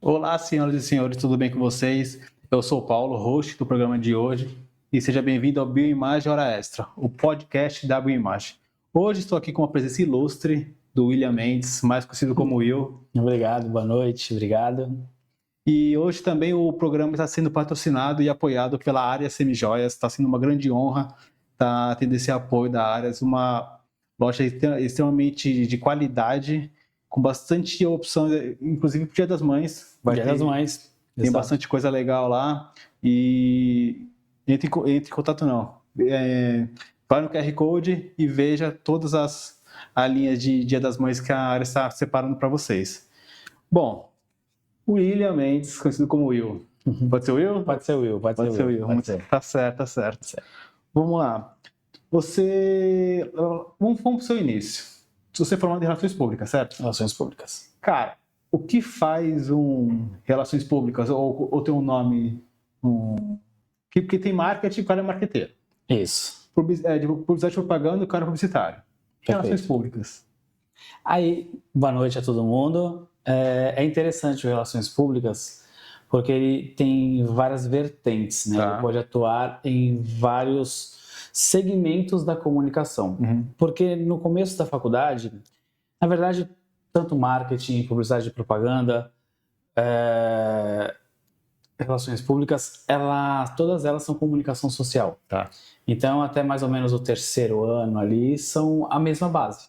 Olá, senhoras e senhores, tudo bem com vocês? Eu sou o Paulo, host do programa de hoje, e seja bem-vindo ao Bioimagem Hora Extra, o podcast da Bioimagem. Hoje estou aqui com uma presença ilustre do William Mendes, mais conhecido como Will. Obrigado, boa noite, obrigado. E hoje também o programa está sendo patrocinado e apoiado pela Área Semijoias. Está sendo uma grande honra estar tendo esse apoio da Área, uma loja extremamente de qualidade, com bastante opção, inclusive para o Dia das Mães. Dia das Mães. Tem exato. Bastante coisa legal lá. E entre em contato não. Vai no QR Code e veja todas as linhas de Dia das Mães que a Área está separando para vocês. Bom, William Mendes, conhecido como Will. Pode ser Will? Pode ser Will, pode ser Will. Pode ser. Tá certo. Vamos lá. Vamos para o seu início. Você é formado em Relações Públicas, certo? Relações Públicas. Cara, o que faz Relações Públicas? Ou tem um nome... Porque tem marketing, o cara é marqueteiro. Isso. De publicidade e propaganda, o cara é publicitário. Relações Públicas. Aí, boa noite a todo mundo. É interessante o Relações Públicas porque ele tem várias vertentes, né? Tá. Ele pode atuar em vários segmentos da comunicação. Porque no começo da faculdade, na verdade, tanto marketing, publicidade e propaganda, relações públicas, todas elas são comunicação social. Tá. Então, até mais ou menos o terceiro ano ali, são a mesma base.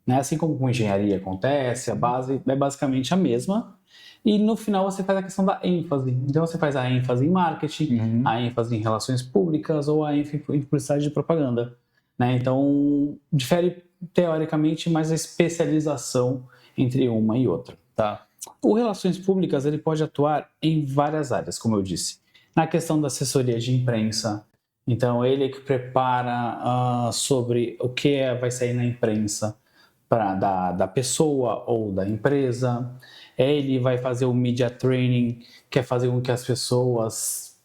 Né? Assim como com engenharia acontece, a base é basicamente a mesma. E no final você faz a questão da ênfase. Então você faz a ênfase em marketing, a ênfase em relações públicas ou a ênfase em publicidade e propaganda. Né? Então difere teoricamente mais a especialização entre uma e outra. Tá. O Relações Públicas ele pode atuar em várias áreas, como eu disse. Na questão da assessoria de imprensa, então ele é que prepara sobre o que vai sair na imprensa da pessoa ou da empresa. Ele vai fazer o media training, que é fazer com que as pessoas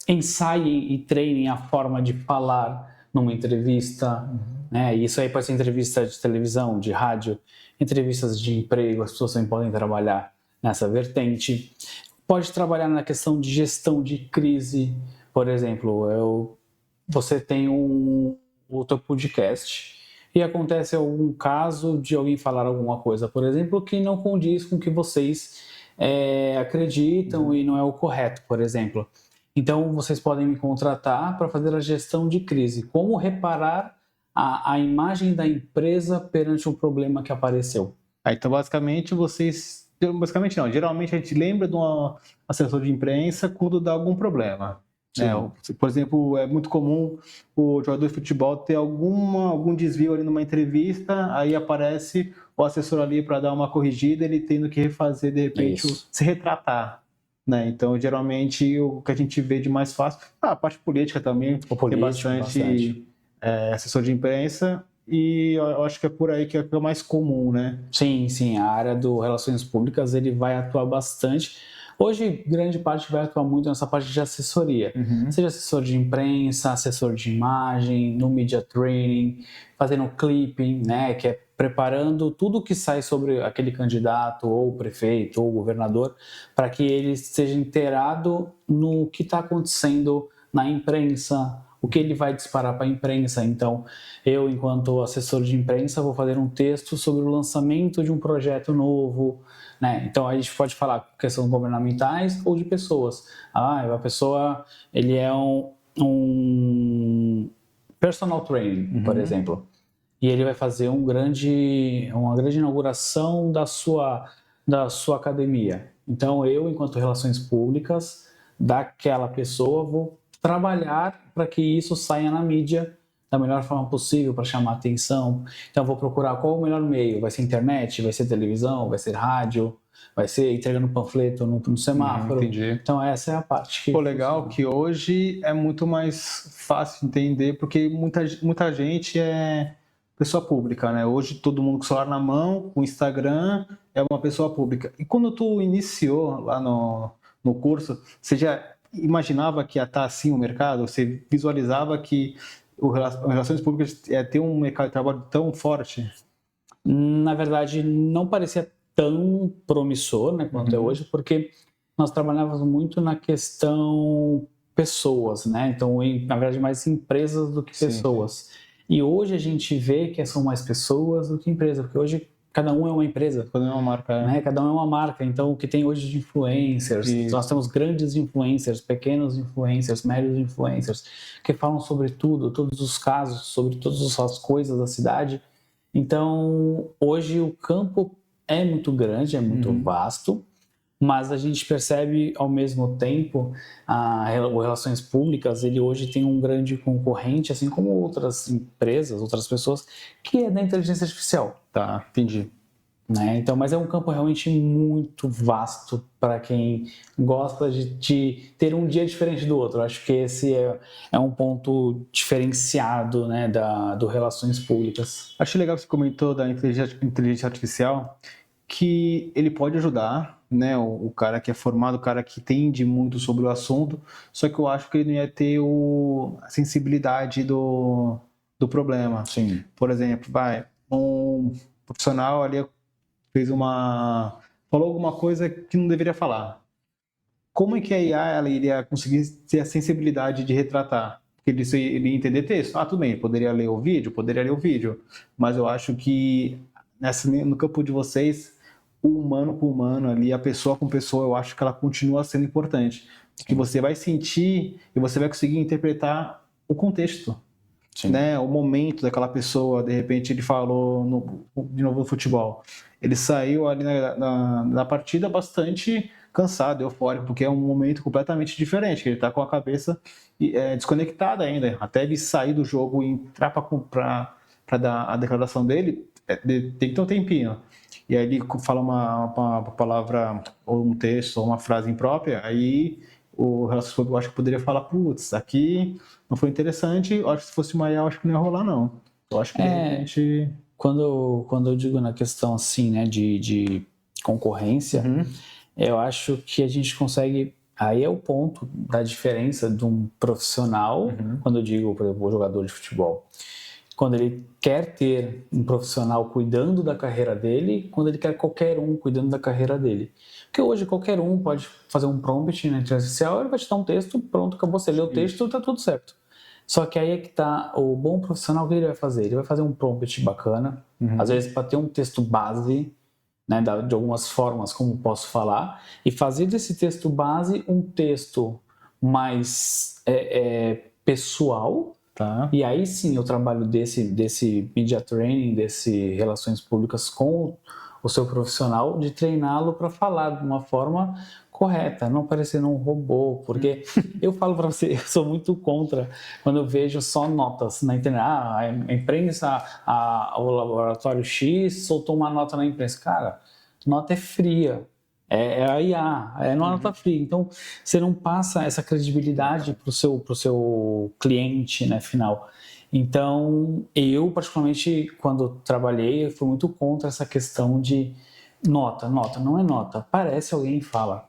ensaiem e treinem a forma de falar numa entrevista. Né? Isso aí pode ser entrevista de televisão, de rádio, entrevistas de emprego, as pessoas também podem trabalhar nessa vertente. Pode trabalhar na questão de gestão de crise. Por exemplo, você tem o teu podcast e acontece algum caso de alguém falar alguma coisa, por exemplo, que não condiz com o que vocês acreditam e não é o correto, por exemplo. Então, vocês podem me contratar para fazer a gestão de crise. Como reparar a imagem da empresa perante um problema que apareceu. Então, basicamente, geralmente a gente lembra de um assessor de imprensa quando dá algum problema. Por exemplo, é muito comum o jogador de futebol ter algum desvio ali numa entrevista, aí aparece o assessor ali para dar uma corrigida, ele tendo que refazer, de repente, se retratar. Né? Então, geralmente, o que a gente vê de mais fácil, a parte política também, tem bastante. Assessor de imprensa, e eu acho que é por aí que é o mais comum, né? Sim, a área do Relações Públicas ele vai atuar bastante. Hoje, grande parte vai atuar muito nessa parte de assessoria. Seja assessor de imprensa, assessor de imagem, no media training, fazendo clipping, né, que é preparando tudo que sai sobre aquele candidato, ou prefeito, ou governador, para que ele esteja inteirado no que está acontecendo na imprensa, o que ele vai disparar para a imprensa. Então, eu, enquanto assessor de imprensa, vou fazer um texto sobre o lançamento de um projeto novo. Né? Então, a gente pode falar questões governamentais ou de pessoas. A pessoa, ele é um personal training, por exemplo. E ele vai fazer uma grande inauguração da sua academia. Então, eu, enquanto relações públicas daquela pessoa, vou trabalhar para que isso saia na mídia da melhor forma possível para chamar atenção. Então, vou procurar qual é o melhor meio. Vai ser internet, vai ser televisão, vai ser rádio, vai ser entregando panfleto no semáforo. Entendi. Então, essa é a parte que... legal que hoje é muito mais fácil de entender, porque muita gente é pessoa pública, né? Hoje todo mundo com o celular na mão, com o Instagram, é uma pessoa pública. E quando tu iniciou lá no curso, você já imaginava que ia estar assim o mercado? Você visualizava que Relações Públicas ia ter um mercado de trabalho tão forte? Na verdade, não parecia tão promissor, né, quanto é hoje, porque nós trabalhávamos muito na questão pessoas, né? Então, na verdade, mais empresas do que pessoas. E hoje a gente vê que são mais pessoas do que empresas, porque hoje cada um é uma empresa. Cada um é uma marca. Né? Cada um é uma marca. Então, o que tem hoje de influencers, nós temos grandes influencers, pequenos influencers, médios influencers, que falam sobre tudo, todos os casos, sobre todas as coisas da cidade. Então, hoje o campo é muito grande, é muito vasto, mas a gente percebe ao mesmo tempo o Relações Públicas, ele hoje tem um grande concorrente, assim como outras empresas, outras pessoas, que é da inteligência artificial. Tá, entendi. Né? Então, mas é um campo realmente muito vasto para quem gosta de ter um dia diferente do outro. Eu acho que esse é um ponto diferenciado, né, do Relações Públicas. Acho legal que você comentou da inteligência artificial, que ele pode ajudar, né, o cara que é formado, o cara que entende muito sobre o assunto, só que eu acho que ele não ia ter a sensibilidade do problema. Sim. Por exemplo, um profissional ali falou alguma coisa que não deveria falar. Como é que a IA ela iria conseguir ter a sensibilidade de retratar? Porque ele ia entender texto. Tudo bem, poderia ler o vídeo, mas eu acho que no campo de vocês, o humano com o humano ali, a pessoa com pessoa, eu acho que ela continua sendo importante. Porque você vai sentir e você vai conseguir interpretar o contexto. Né, o momento daquela pessoa, de repente ele falou de novo no futebol, ele saiu ali na partida bastante cansado, eufórico, porque é um momento completamente diferente, que ele está com a cabeça desconectada ainda, até ele sair do jogo e entrar para dar a declaração dele, tem que ter um tempinho. E aí ele fala uma palavra, ou um texto, ou uma frase imprópria, aí o relacionamento, eu acho que poderia falar, putz, aqui não foi interessante, eu acho que se fosse uma IA, eu acho que não ia rolar, não. Eu acho que de repente... Quando eu digo na questão assim, né, de concorrência, eu acho que a gente consegue... Aí é o ponto da diferença de um profissional, quando eu digo, por exemplo, o jogador de futebol, quando ele quer ter um profissional cuidando da carreira dele, quando ele quer qualquer um cuidando da carreira dele. Porque hoje qualquer um pode fazer um prompt na inteligência artificial, ele vai te dar um texto, pronto, acabou. Você lê o texto, tá tudo certo. Só que aí é que tá o bom profissional, o que ele vai fazer? Ele vai fazer um prompt bacana, às vezes para ter um texto base, né, de algumas formas, como posso falar, e fazer desse texto base um texto mais pessoal. Tá. E aí sim o trabalho desse media training, desse relações públicas com o seu profissional, de treiná-lo para falar de uma forma correta, não parecendo um robô, porque eu falo para você, eu sou muito contra quando eu vejo só notas na internet. A imprensa, o laboratório X soltou uma nota na imprensa. Cara, nota é fria. É a IA, é nota fria. Então, você não passa essa credibilidade para o seu cliente, né, final. Então, eu, particularmente, quando trabalhei, eu fui muito contra essa questão de nota. Não é nota. Aparece alguém e fala.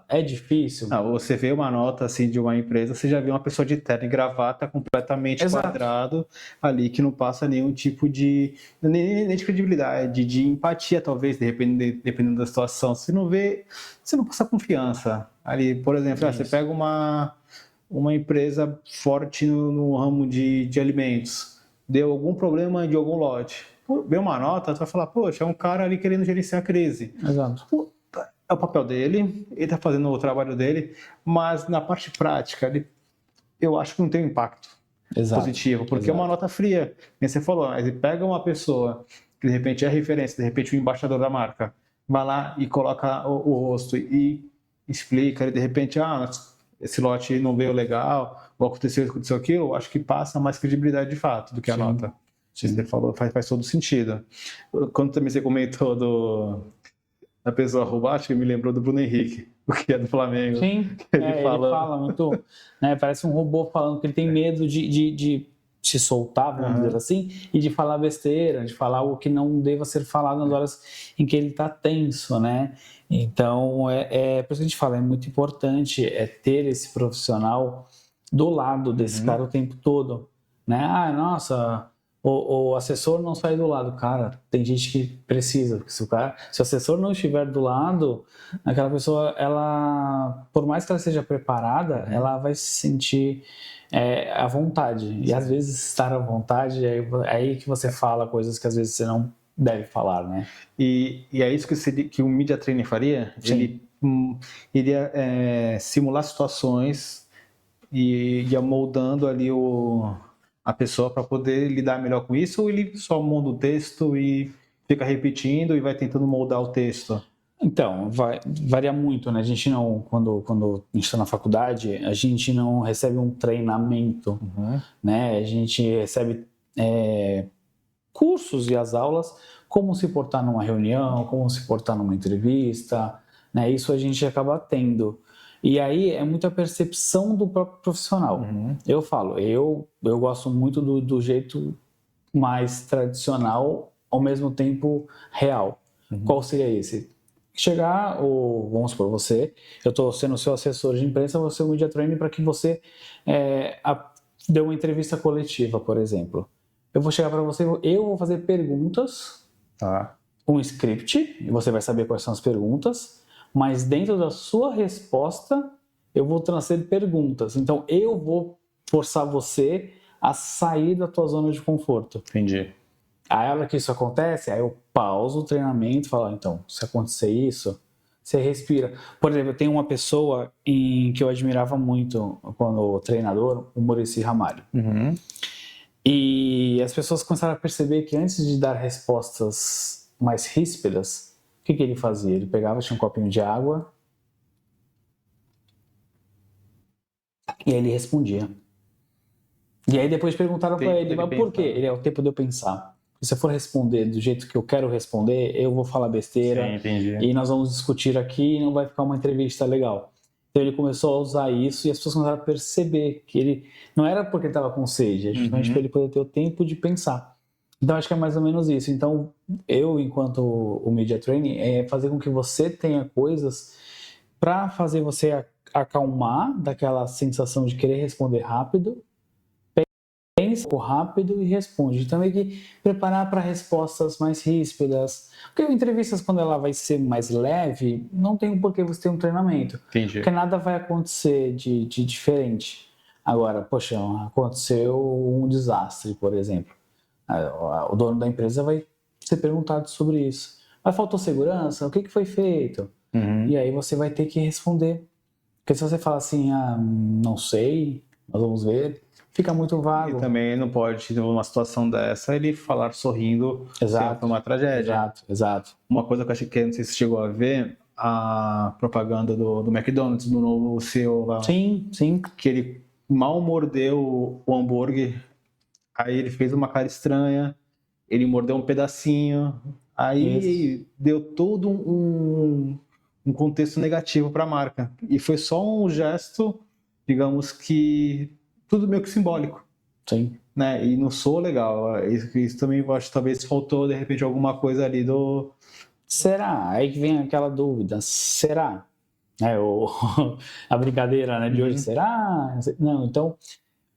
É difícil? Você vê uma nota assim de uma empresa, você já vê uma pessoa de terno e gravata completamente quadrado ali, que não passa nenhum tipo nem de credibilidade, de empatia, talvez, dependendo da situação. Você não passa confiança. Ali, por exemplo, você pega uma empresa forte no ramo de alimentos, deu algum problema de algum lote. Vê uma nota, você vai falar, poxa, é um cara ali querendo gerenciar a crise. Exato. É o papel dele, ele está fazendo o trabalho dele, mas na parte prática, eu acho que não tem um impacto positivo, porque é uma nota fria. Como você falou, ele pega uma pessoa que de repente é referência, de repente o embaixador da marca, vai lá e coloca o rosto e explica, e de repente, esse lote não veio legal, ou aconteceu aquilo, eu acho que passa mais credibilidade de fato do que a nota. Você falou, faz todo sentido. Quando também você comentou da pessoa robótica, me lembrou do Bruno Henrique, o que é do Flamengo. Sim, ele fala muito, né, parece um robô falando que ele tem medo de se soltar, vamos dizer assim, e de falar besteira, de falar algo que não deva ser falado nas horas em que ele está tenso, né? Então, por isso que a gente fala, é muito importante ter esse profissional do lado desse cara o tempo todo, né? Nossa, o assessor não sai do lado. Cara, tem gente que precisa. Se o assessor não estiver do lado, aquela pessoa, ela, por mais que ela seja preparada, ela vai se sentir à vontade. E às vezes estar à vontade, é aí que você fala coisas que às vezes você não deve falar, né? E é isso que o Media Training faria? Sim. Ele iria simular situações e ia moldando ali a pessoa para poder lidar melhor com isso, ou ele só monta o texto e fica repetindo e vai tentando moldar o texto? Então, varia muito, né? A gente não, quando a gente está na faculdade, a gente não recebe um treinamento, né? A gente recebe cursos e as aulas, como se portar numa reunião, como se portar numa entrevista, né? Isso a gente acaba tendo. E aí é muita percepção do próprio profissional. Eu falo, eu gosto muito do jeito mais tradicional, ao mesmo tempo real. Qual seria esse? Chegar, ou vamos supor, eu estou sendo seu assessor de imprensa, você é o Media Training para que você dê uma entrevista coletiva, por exemplo. Eu vou chegar para você, eu vou fazer perguntas, um script, e você vai saber quais são as perguntas, mas dentro da sua resposta, eu vou trazer perguntas. Então, eu vou forçar você a sair da tua zona de conforto. Entendi. Aí, a hora que isso acontece, aí eu pauso o treinamento e falo, então, se acontecer isso, você respira. Por exemplo, eu tenho uma pessoa que eu admirava muito quando treinador, o Muricy Ramalho. E as pessoas começaram a perceber que antes de dar respostas mais ríspidas, o que ele fazia? Ele pegava, tinha um copinho de água e aí ele respondia. E aí depois perguntaram para ele, mas por quê? Ele é o tempo de eu pensar. Se eu for responder do jeito que eu quero responder, eu vou falar besteira. Sim, entendi. E nós vamos discutir aqui e não vai ficar uma entrevista legal. Então ele começou a usar isso e as pessoas começaram a perceber que ele não era porque ele estava com sede, é justamente para ele poder ter o tempo de pensar. Então acho que é mais ou menos isso. Então eu, enquanto o Media Training, é fazer com que você tenha coisas para fazer você acalmar daquela sensação de querer responder rápido, pensa rápido e responde. Então é que preparar para respostas mais ríspidas. Porque entrevistas, quando ela vai ser mais leve, não tem por que você ter um treinamento. Entendi. Porque nada vai acontecer de diferente. Agora, poxa, aconteceu um desastre, por exemplo. O dono da empresa vai ser perguntado sobre isso. Mas faltou segurança? O que foi feito? E aí você vai ter que responder. Porque se você fala assim, não sei, nós vamos ver, fica muito vago. E também não pode, numa situação dessa, ele falar sorrindo. Exato. Foi uma tragédia. Exato. Uma coisa que eu achei que, não sei se você chegou a ver, a propaganda do McDonald's, do novo CEO lá. Sim. Que ele mal mordeu o hambúrguer, aí ele fez uma cara estranha, ele mordeu um pedacinho, aí deu todo um contexto negativo para a marca. E foi só um gesto, digamos que tudo meio que simbólico. Sim. Né? E não soou legal. Isso também eu acho que talvez faltou, de repente, alguma coisa ali do... Será? Aí que vem aquela dúvida. Será? A brincadeira, né, de hoje. Será? Não, então...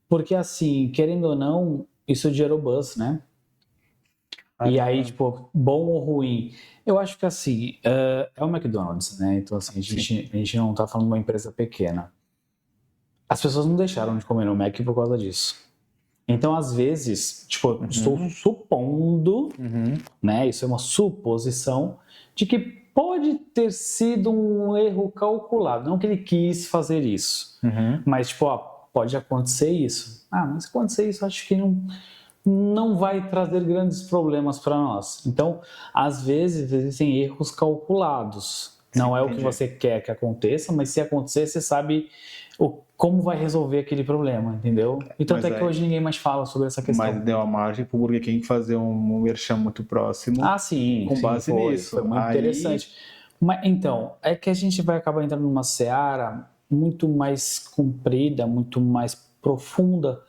Porque, assim, querendo ou não, isso gerou buzz, né? E aí, tipo, bom ou ruim? Eu acho que, assim, é o McDonald's, né? Então, assim, a gente não tá falando de uma empresa pequena. As pessoas não deixaram de comer no Mac por causa disso. Então, às vezes, tipo, estou supondo, né? Isso é uma suposição de que pode ter sido um erro calculado. Não que ele quis fazer isso, mas, tipo, pode acontecer isso. Mas se acontecer isso, acho que não vai trazer grandes problemas para nós. Então, às vezes, existem erros calculados. Não é o que você quer que aconteça, mas se acontecer, você sabe como vai resolver aquele problema, entendeu? Então, até que hoje ninguém mais fala sobre essa questão. Mas deu a margem para o Burger King fazer um merchan muito próximo. Sim. Com base nisso. Foi muito interessante. Mas, então, é que a gente vai acabar entrando numa seara muito mais comprida, muito mais profunda,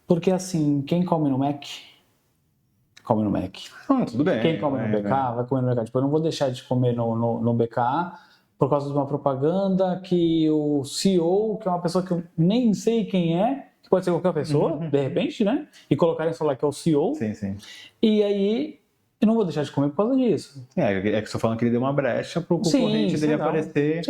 porque, assim, quem come no Mac, come no Mac. Tudo bem. Quem come no BK, vai comer no BK. Tipo, eu não vou deixar de comer no BK por causa de uma propaganda que o CEO, que é uma pessoa que eu nem sei quem é, que pode ser qualquer pessoa, de repente, né? E colocarem só lá que é o CEO. Sim, sim. E aí, eu não vou deixar de comer por causa disso. É que você falando que ele deu uma brecha para o concorrente dele aparecer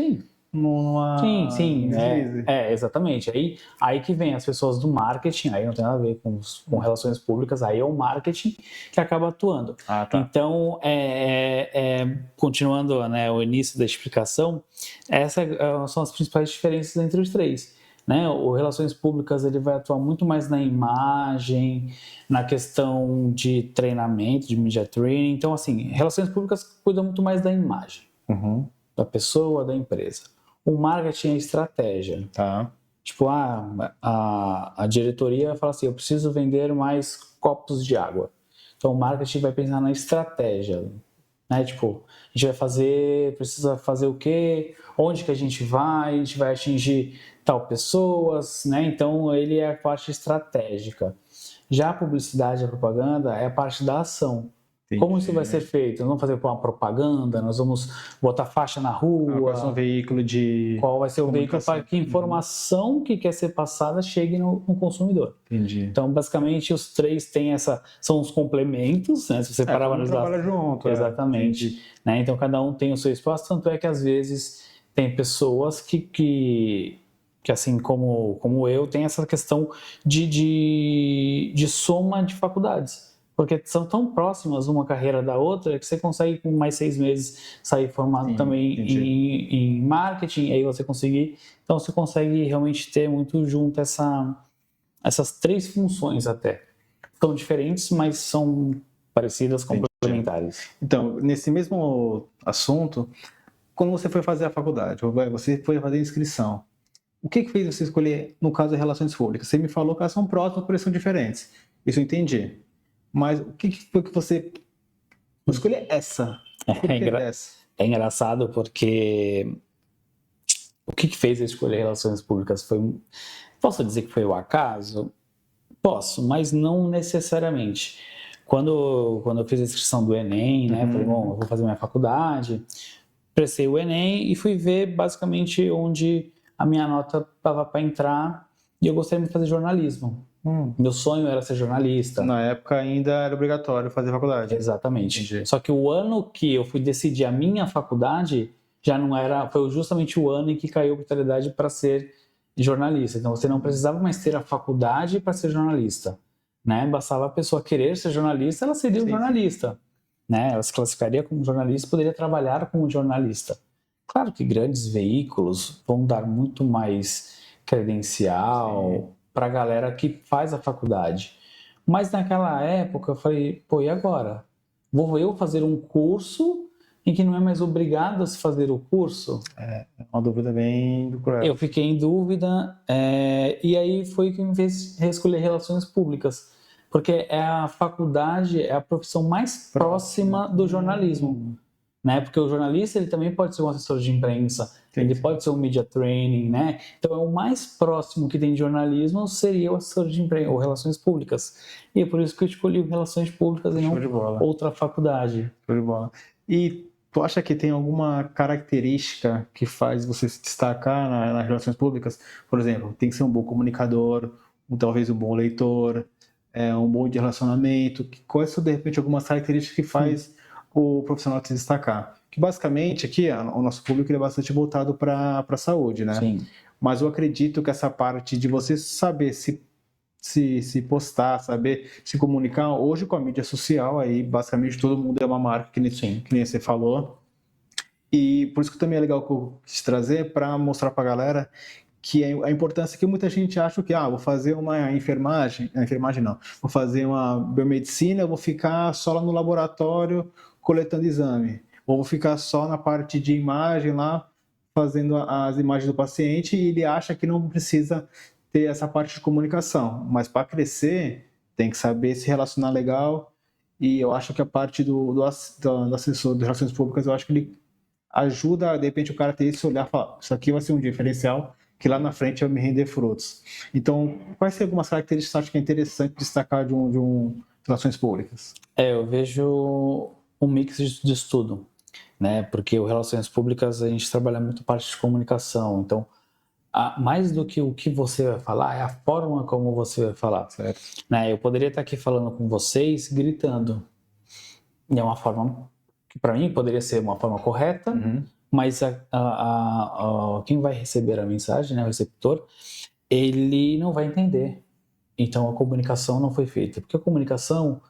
numa Sim, deslize. Exatamente. Aí que vem as pessoas do marketing, aí não tem nada a ver com relações públicas, aí é o marketing que acaba atuando. Ah, tá. Então, continuando, né, o início da explicação, essas são as principais diferenças entre os três. Né? O Relações Públicas ele vai atuar muito mais na imagem, na questão de treinamento, de media training. Então, assim, Relações Públicas cuidam muito mais da imagem, da pessoa, da empresa. O marketing é estratégia. Tá. Tipo, a diretoria fala assim, eu preciso vender mais copos de água. Então, o marketing vai pensar na estratégia. Né? Tipo, a gente precisa fazer o quê? Onde que a gente vai atingir tal pessoas, né? Então, ele é a parte estratégica. Já a publicidade e a propaganda é a parte da ação. Entendi. Como isso vai ser feito? Nós vamos fazer uma propaganda, nós vamos botar faixa na rua. Qual vai ser um veículo de Qual vai ser o veículo para que a informação que quer ser passada chegue no consumidor. Entendi. Então, basicamente, os três têm são os complementos, né? Se você parar para analisar. Trabalha junto. Exatamente. Né? Então, cada um tem o seu espaço, tanto é que às vezes tem pessoas que assim como eu, tem essa questão de soma de faculdades. Porque são tão próximas uma carreira da outra que você consegue, com mais 6 meses, sair formado também em marketing, aí você conseguir. Então, você consegue realmente ter muito junto essas três funções até. São diferentes, mas são parecidas, complementares. Então, nesse mesmo assunto, quando você foi fazer a faculdade, você foi fazer a inscrição, o que fez você escolher, no caso, as relações públicas? Você me falou que elas são próximas, porém são diferentes. Isso eu entendi. Mas o que foi que você escolheu essa? É engraçado porque o que fez eu escolher relações públicas foi... Posso dizer que foi o acaso? Posso, mas não necessariamente. Quando eu fiz a inscrição do Enem, né, falei, bom, eu vou fazer minha faculdade, prestei o Enem e fui ver basicamente onde a minha nota estava para entrar e eu gostaria de fazer jornalismo. Meu sonho era ser jornalista. Na época ainda era obrigatório fazer faculdade. Exatamente. Entendi. Só que o ano que eu fui decidir a minha faculdade já não era, foi justamente o ano em que caiu a oportunidade para ser jornalista. Então você não precisava mais ter a faculdade para ser jornalista, né? Bastava a pessoa querer ser jornalista, ela seria um jornalista, né? Ela se classificaria como jornalista, poderia trabalhar como jornalista. Claro que grandes veículos vão dar muito mais credencial para a galera que faz a faculdade. Mas naquela época eu falei, pô, e agora? Vou eu fazer um curso em que não é mais obrigado a se fazer o curso? É uma dúvida bem cruel. Eu fiquei em dúvida, e aí foi que me fez escolher relações públicas, porque a faculdade é a profissão mais próxima do jornalismo. Né? Porque o jornalista ele também pode ser um assessor de imprensa, ele pode ser um media training, né? Então é o mais próximo que tem de jornalismo seria o assessor de imprensa ou relações públicas. E é por isso que eu escolhi relações públicas e não outra faculdade. Show de bola. E tu acha que tem alguma característica que faz você se destacar nas relações públicas? Por exemplo, tem que ser um bom comunicador, talvez um bom leitor, um bom de relacionamento. Quais são, de repente, algumas características que faz o profissional se destacar? Que basicamente aqui o nosso público é bastante voltado para a saúde, né? Sim. Mas eu acredito que essa parte de você saber se postar, saber se comunicar, hoje com a mídia social, aí basicamente todo mundo é uma marca, que nem você falou. E por isso que também é legal que eu quis trazer para mostrar para a galera que a importância que muita gente acha que, vou fazer uma enfermagem não, vou fazer uma biomedicina, eu vou ficar só lá no laboratório coletando exame, ou vou ficar só na parte de imagem lá, fazendo as imagens do paciente, e ele acha que não precisa ter essa parte de comunicação, mas para crescer tem que saber se relacionar legal, e eu acho que a parte do assessor de relações públicas, eu acho que ele ajuda, de repente, o cara a ter esse olhar e falar, isso aqui vai ser um diferencial que lá na frente vai me render frutos. Então, quais são algumas características que você acha que é interessante destacar de relações públicas? Eu vejo um mix de estudo, né? Porque o relações públicas a gente trabalha muito parte de comunicação, então mais do que o que você vai falar, é a forma como você vai falar. Certo. Né? Eu poderia estar aqui falando com vocês, gritando. E é uma forma que, para mim, poderia ser uma forma correta, mas quem vai receber a mensagem, né, o receptor, ele não vai entender. Então, a comunicação não foi feita. Porque a comunicação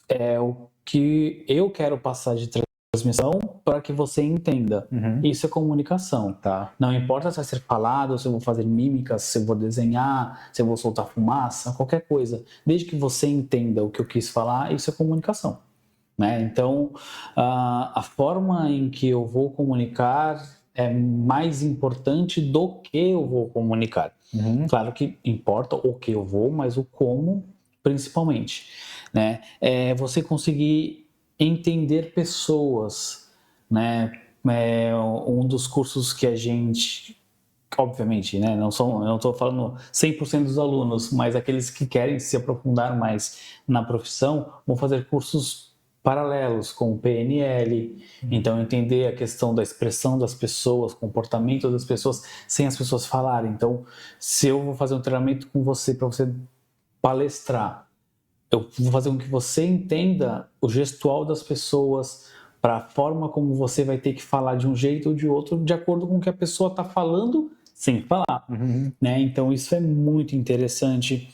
é o que eu quero passar de transmissão para que você entenda. Isso é comunicação. Tá. Não importa se vai ser falado, se eu vou fazer mímicas, se eu vou desenhar, se eu vou soltar fumaça, qualquer coisa. Desde que você entenda o que eu quis falar, isso é comunicação. Né? Então, a forma em que eu vou comunicar é mais importante do que eu vou comunicar. Claro que importa o que eu vou, mas o como, principalmente. Né? É você conseguir entender pessoas. Né? Um dos cursos que a gente... Obviamente, né? Não estou falando 100% dos alunos, mas aqueles que querem se aprofundar mais na profissão vão fazer cursos paralelos com o PNL, então entender a questão da expressão das pessoas, comportamento das pessoas, sem as pessoas falarem. Então, se eu vou fazer um treinamento com você para você palestrar, eu vou fazer com que você entenda o gestual das pessoas, para a forma como você vai ter que falar de um jeito ou de outro, de acordo com o que a pessoa está falando, sem falar. Né? Então, isso é muito interessante.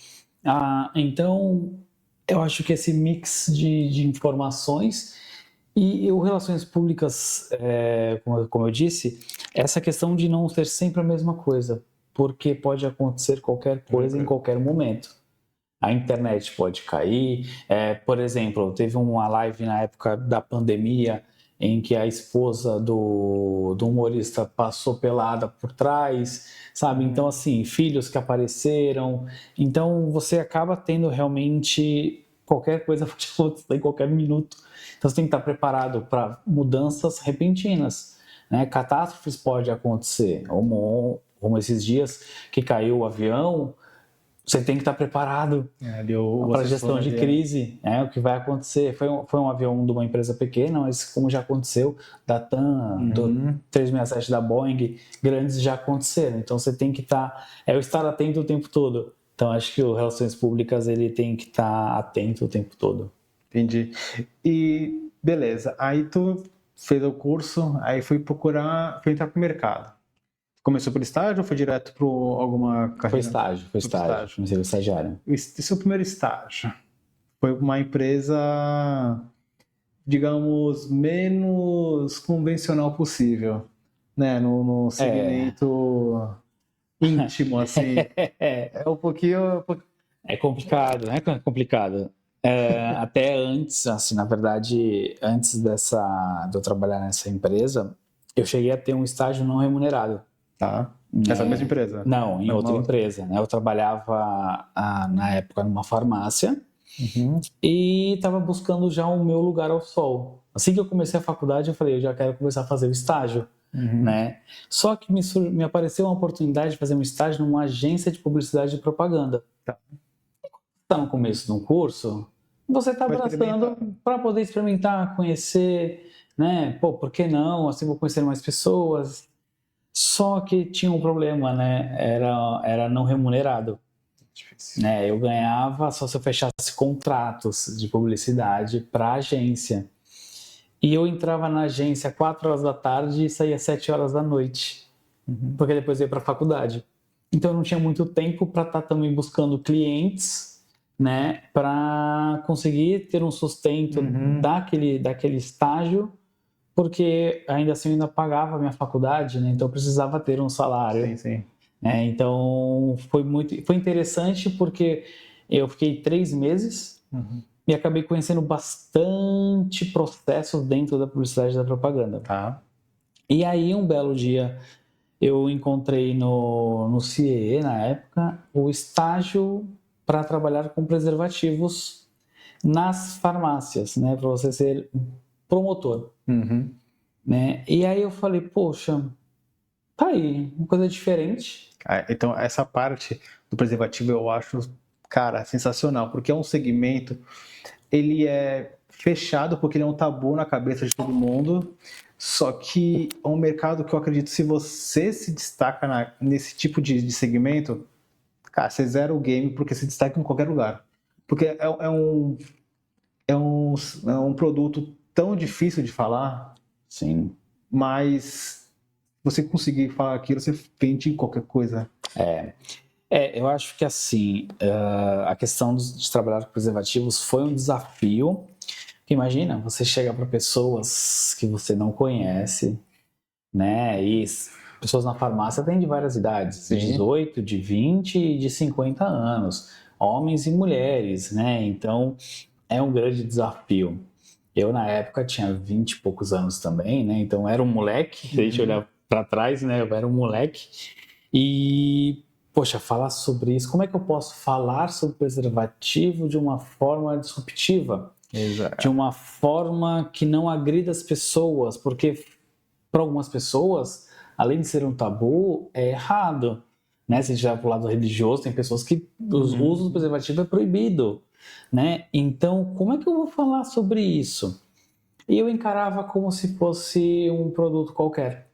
Então, eu acho que esse mix de informações e o relações públicas, como eu disse, essa questão de não ser sempre a mesma coisa, porque pode acontecer qualquer coisa em qualquer momento. A internet pode cair. Por exemplo, teve uma live na época da pandemia em que a esposa do humorista passou pelada por trás, sabe? Então, assim, filhos que apareceram. Então, você acaba tendo realmente qualquer coisa pode acontecer em qualquer minuto. Então, você tem que estar preparado para mudanças repentinas, né? Catástrofes podem acontecer, como esses dias que caiu o avião. Você tem que estar preparado para a gestão de crise, o que vai acontecer. Foi um avião de uma empresa pequena, mas como já aconteceu, da TAM, do 367 da Boeing, grandes já aconteceram. Então você tem que estar atento o tempo todo. Então acho que o Relações Públicas ele tem que estar atento o tempo todo. Entendi. E beleza, aí tu fez o curso, aí foi entrar pro mercado. Começou por estágio ou foi direto para alguma carreira? Foi estágio. Comecei estagiário. E seu primeiro estágio foi uma empresa, digamos, menos convencional possível, né? No segmento íntimo, assim. É um pouquinho... É complicado, né? É complicado. Até antes, assim, na verdade, antes de eu trabalhar nessa empresa, eu cheguei a ter um estágio não remunerado. Tá. Essa mesma empresa? Não, em outra empresa. Né? Eu trabalhava, na época, numa farmácia e estava buscando já o meu lugar ao sol. Assim que eu comecei a faculdade, eu falei, eu já quero começar a fazer o estágio. Né? Só que me apareceu uma oportunidade de fazer um estágio numa agência de publicidade e propaganda. Tá. Está no começo de um curso, você está abraçando para poder experimentar, conhecer, né? Pô, por que não? Assim vou conhecer mais pessoas. Só que tinha um problema, né? Era não remunerado. Difícil. Né? Eu ganhava só se eu fechasse contratos de publicidade para a agência. E eu entrava na agência 4 horas da tarde e saía 7 horas da noite. Porque depois eu ia para a faculdade. Então eu não tinha muito tempo para estar também buscando clientes, né? Para conseguir ter um sustento daquele estágio, porque ainda assim eu ainda pagava a minha faculdade, né? Então eu precisava ter um salário. Sim. Então foi interessante porque eu fiquei 3 meses e acabei conhecendo bastante processos dentro da publicidade e da propaganda. Tá. E aí um belo dia eu encontrei no CIE, na época, o estágio para trabalhar com preservativos nas farmácias, né? Para você ser promotor. Né? E aí eu falei, poxa, tá aí, uma coisa diferente. Então, essa parte do preservativo eu acho, cara, sensacional, porque é um segmento, ele é fechado porque ele é um tabu na cabeça de todo mundo, Só que é um mercado que eu acredito, se você se destaca nesse tipo de segmento, cara, você zera o game porque se destaca em qualquer lugar. Porque é um produto tão difícil de falar, Sim. mas você conseguir falar aquilo, você vende em qualquer coisa. Eu acho que assim, a questão de trabalhar com preservativos foi um desafio. Porque imagina, você chega para pessoas que você não conhece, né? E pessoas na farmácia têm de várias idades, de Sim. 18, de 20 e de 50 anos, homens e mulheres, né? Então, é um grande desafio. Eu, na época, tinha 20 e poucos anos também, né? Então, era um moleque, se a gente olhar para trás, né? Eu era um moleque. E, poxa, falar sobre isso, como é que eu posso falar sobre preservativo de uma forma disruptiva? Exato. De uma forma que não agrida as pessoas, porque para algumas pessoas, além de ser um tabu, é errado. Né? Se a gente vai para o lado religioso, tem pessoas que o uso do preservativo é proibido. Né? Então, como é que eu vou falar sobre isso? E eu encarava como se fosse um produto qualquer.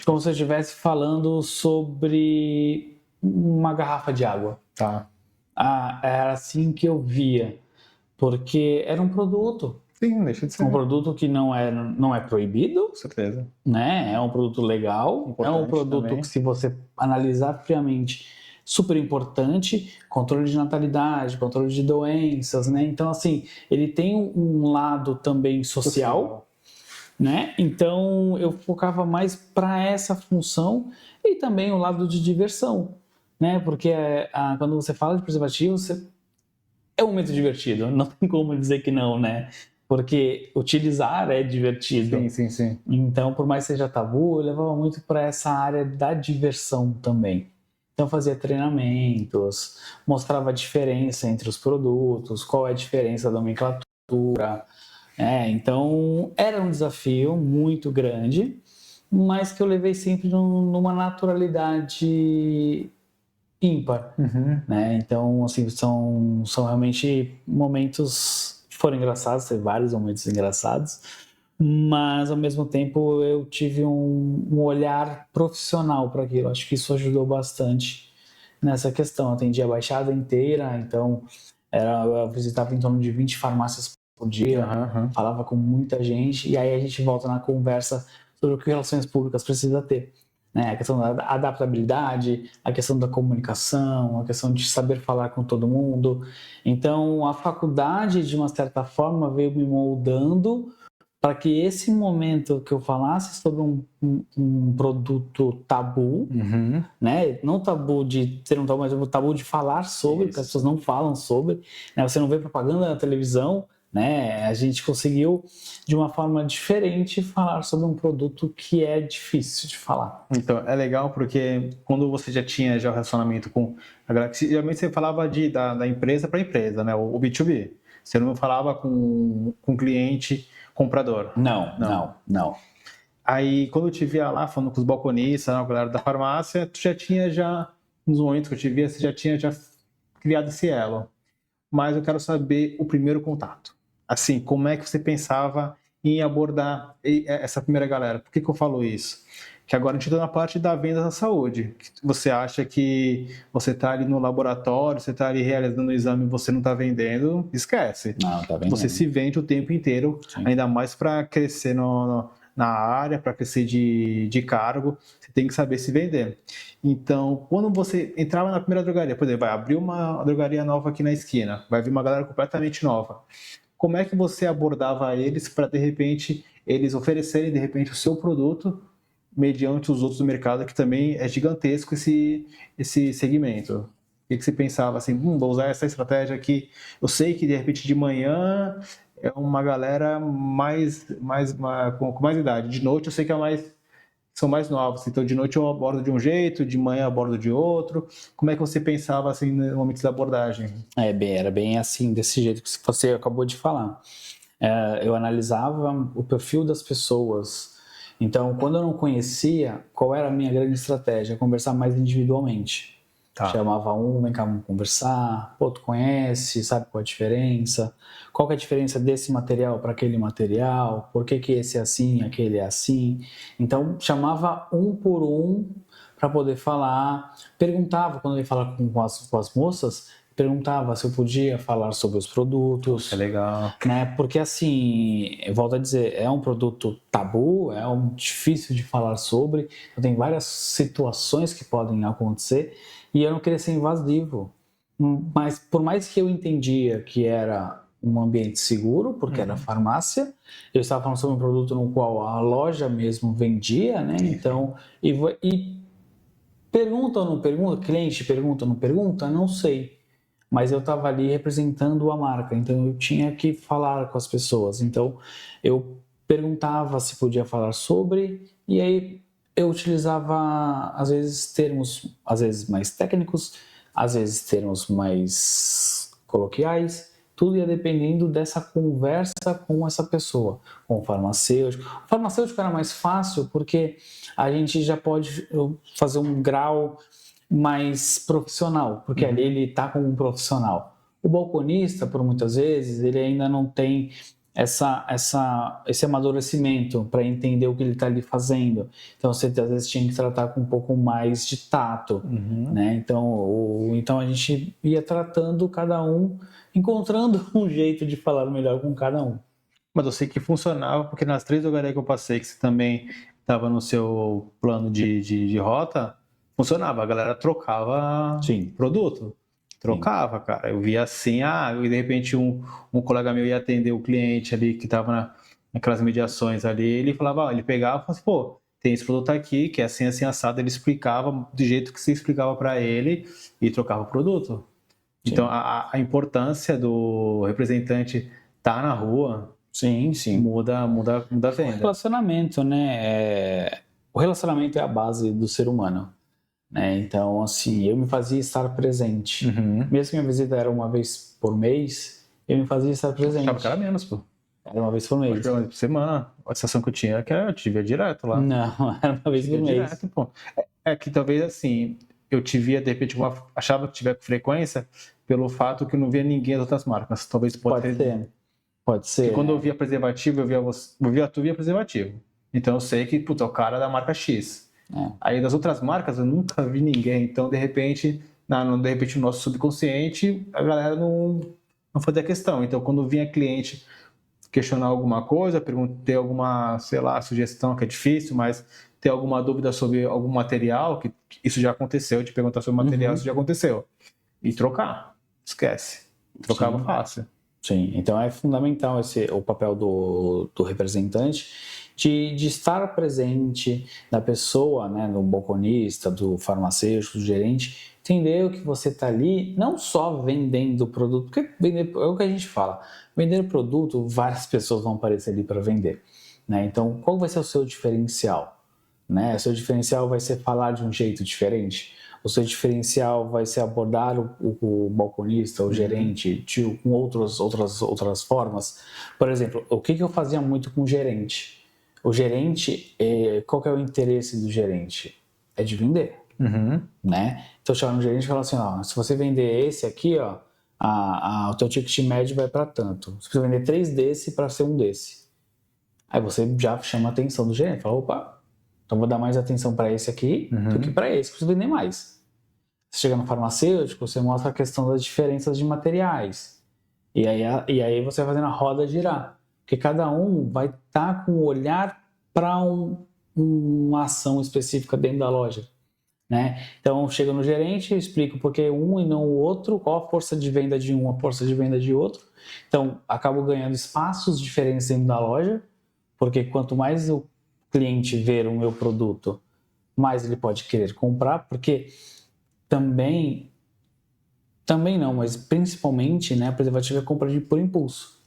Como se eu estivesse falando sobre uma garrafa de água. Tá. Era assim que eu via. Porque era um produto. Sim, deixa de ser. Um produto que não é proibido. Com certeza. Né? É um produto legal. Importante é um produto também. que, se você analisar friamente, super importante. Controle de natalidade, controle de doenças, né? Então, assim, ele tem um lado também social. Né? Então eu focava mais para essa função e também o lado de diversão, né? Porque quando você fala de preservativo, é um momento divertido, não tem como dizer que não, né? Porque utilizar é divertido. Sim. Então, por mais que seja tabu, eu levava muito para essa área da diversão também. Então, fazia treinamentos, mostrava a diferença entre os produtos, qual é a diferença da nomenclatura. Então, era um desafio muito grande, mas que eu levei sempre numa naturalidade ímpar. Né? Então, assim, são realmente momentos que foram engraçados, teve vários momentos engraçados, mas ao mesmo tempo eu tive um olhar profissional para aquilo. Acho que isso ajudou bastante nessa questão. Eu atendi a Baixada inteira, então eu visitava em torno de 20 farmácias por dia, falava com muita gente, e aí a gente volta na conversa sobre o que relações públicas precisa ter. Né? A questão da adaptabilidade, a questão da comunicação, a questão de saber falar com todo mundo. Então, a faculdade, de uma certa forma, veio me moldando para que esse momento que eu falasse sobre um produto tabu, né? Não tabu de ter um tabu, mas um tabu de falar sobre, porque as pessoas não falam sobre, né? Você não vê propaganda na televisão, né? A gente conseguiu, de uma forma diferente, falar sobre um produto que é difícil de falar. Então, é legal porque quando você já tinha o relacionamento com a galera, geralmente você falava da empresa para empresa, né? O B2B. Você não falava com cliente comprador. Não. Aí, quando eu te via lá, falando com os balconistas, a galera da farmácia, tu já tinha nos momentos que eu te via, você já tinha criado esse elo. Mas eu quero saber o primeiro contato. Assim, como é que você pensava em abordar essa primeira galera? Por que eu falo isso? Que agora a gente está na parte da venda da saúde. Você acha que você está ali no laboratório, você está ali realizando o exame e você não está vendendo, esquece. Não, tá vendendo. Você se vende o tempo inteiro, sim, ainda mais para crescer na área, para crescer de cargo, você tem que saber se vender. Então, quando você entrava na primeira drogaria, por exemplo, vai abrir uma drogaria nova aqui na esquina, vai vir uma galera completamente nova. Como é que você abordava eles para, de repente, eles oferecerem, de repente, o seu produto mediante os outros do mercado, que também é gigantesco esse segmento? O que você pensava assim, vou usar essa estratégia aqui, eu sei que, de repente, de manhã é uma galera com mais idade, de noite eu sei que são mais novos, então de noite eu abordo de um jeito, de manhã eu abordo de outro. Como é que você pensava assim no momento da abordagem? Era bem assim, desse jeito que você acabou de falar. Eu analisava o perfil das pessoas. Então, quando eu não conhecia, qual era a minha grande estratégia? Conversar mais individualmente. Tá. Chamava um, vem cá, vamos conversar. Pô, tu conhece, sabe qual é a diferença? Qual que é a diferença desse material para aquele material? Por que esse é assim, aquele é assim? Então, chamava um por um para poder falar. Perguntava, quando eu ia falar com as moças, perguntava se eu podia falar sobre os produtos. É legal. Né? Porque, assim, eu volto a dizer, é um produto tabu, é difícil de falar sobre, tem várias situações que podem acontecer e eu não queria ser invasivo. Mas, por mais que eu entendia que era um ambiente seguro, porque era farmácia, eu estava falando sobre um produto no qual a loja mesmo vendia, né? Então, e pergunta ou não pergunta? Cliente pergunta ou não pergunta? Não sei. Mas eu estava ali representando a marca, então eu tinha que falar com as pessoas. Então eu perguntava se podia falar sobre, e aí eu utilizava às vezes termos, às vezes mais técnicos, às vezes termos mais coloquiais. Tudo ia dependendo dessa conversa com essa pessoa, com o farmacêutico. O farmacêutico era mais fácil porque a gente já pode fazer um grau mais profissional, porque ali ele está como um profissional. O balconista, por muitas vezes, ele ainda não tem esse amadurecimento para entender o que ele está ali fazendo. Então, você às vezes tinha que tratar com um pouco mais de tato, né? Então a gente ia tratando cada um, encontrando um jeito de falar melhor com cada um. Mas eu sei que funcionava, porque nas 3 drogarias que eu passei, que você também estava no seu plano de rota, funcionava. A galera trocava produto. Trocava, cara. Eu via assim, e de repente um colega meu ia atender o cliente ali que estava naquelas mediações ali, ele falava, ele pegava e falava assim, pô, tem esse produto aqui, que é assim, assim, assado, ele explicava do jeito que você explicava para ele e trocava o produto. Sim. Então, a importância do representante estar na rua, sim, muda a venda. O relacionamento, né? O relacionamento é a base do ser humano. Né? Então, assim, eu me fazia estar presente. Mesmo que minha visita era uma vez por mês, eu me fazia estar presente. Achava que era menos, pô. Era uma vez por mês. Uma vez por semana. A sensação que eu tinha era que eu te via direto lá. Não, era uma vez por mês. Direto, pô. É que talvez, assim, eu te via, de repente, achava que tiver com frequência pelo fato que eu não via ninguém das outras marcas. Talvez Pode ser. Porque quando eu via preservativo, eu via tu via preservativo. Então eu sei que, puta, é o cara da marca X. Aí das outras marcas eu nunca vi ninguém. Então, de repente, no nosso subconsciente, a galera não fazia questão. Então, quando vinha cliente questionar alguma coisa, ter alguma, sei lá, sugestão que é difícil, mas ter alguma dúvida sobre algum material, que isso já aconteceu, de perguntar sobre o material, isso já aconteceu. E trocar. Esquece. Trocava fácil. Sim, então é fundamental o papel do representante de estar presente da pessoa, né, do balconista, do farmacêutico, do gerente, entender o que você está ali, não só vendendo o produto, porque vender, é o que a gente fala, vender o produto, várias pessoas vão aparecer ali para vender. Né? Então, qual vai ser o seu diferencial? Né? O seu diferencial vai ser falar de um jeito diferente? O seu diferencial vai ser abordar o balconista, o gerente, com outras formas. Por exemplo, o que eu fazia muito com o gerente? O gerente, qual que é o interesse do gerente? É de vender. Né? Então, eu chegava no gerente e falava assim, se você vender esse aqui, o teu ticket médio vai para tanto. Se você vender 3 desse para ser um desse. Aí você já chama a atenção do gerente. Fala, opa, então vou dar mais atenção para esse aqui do que para esse, preciso vender mais. Você chega no farmacêutico, você mostra a questão das diferenças de materiais. E aí você vai fazendo a roda girar. Porque cada um vai estar com o olhar para uma ação específica dentro da loja. Né? Então, chega no gerente, explico por que um e não o outro, qual a força de venda de um, a força de venda de outro. Então, acabo ganhando espaços diferentes dentro da loja, porque quanto mais o cliente ver o meu produto, mais ele pode querer comprar, porque também não, mas principalmente, né, preservativo é compra por impulso.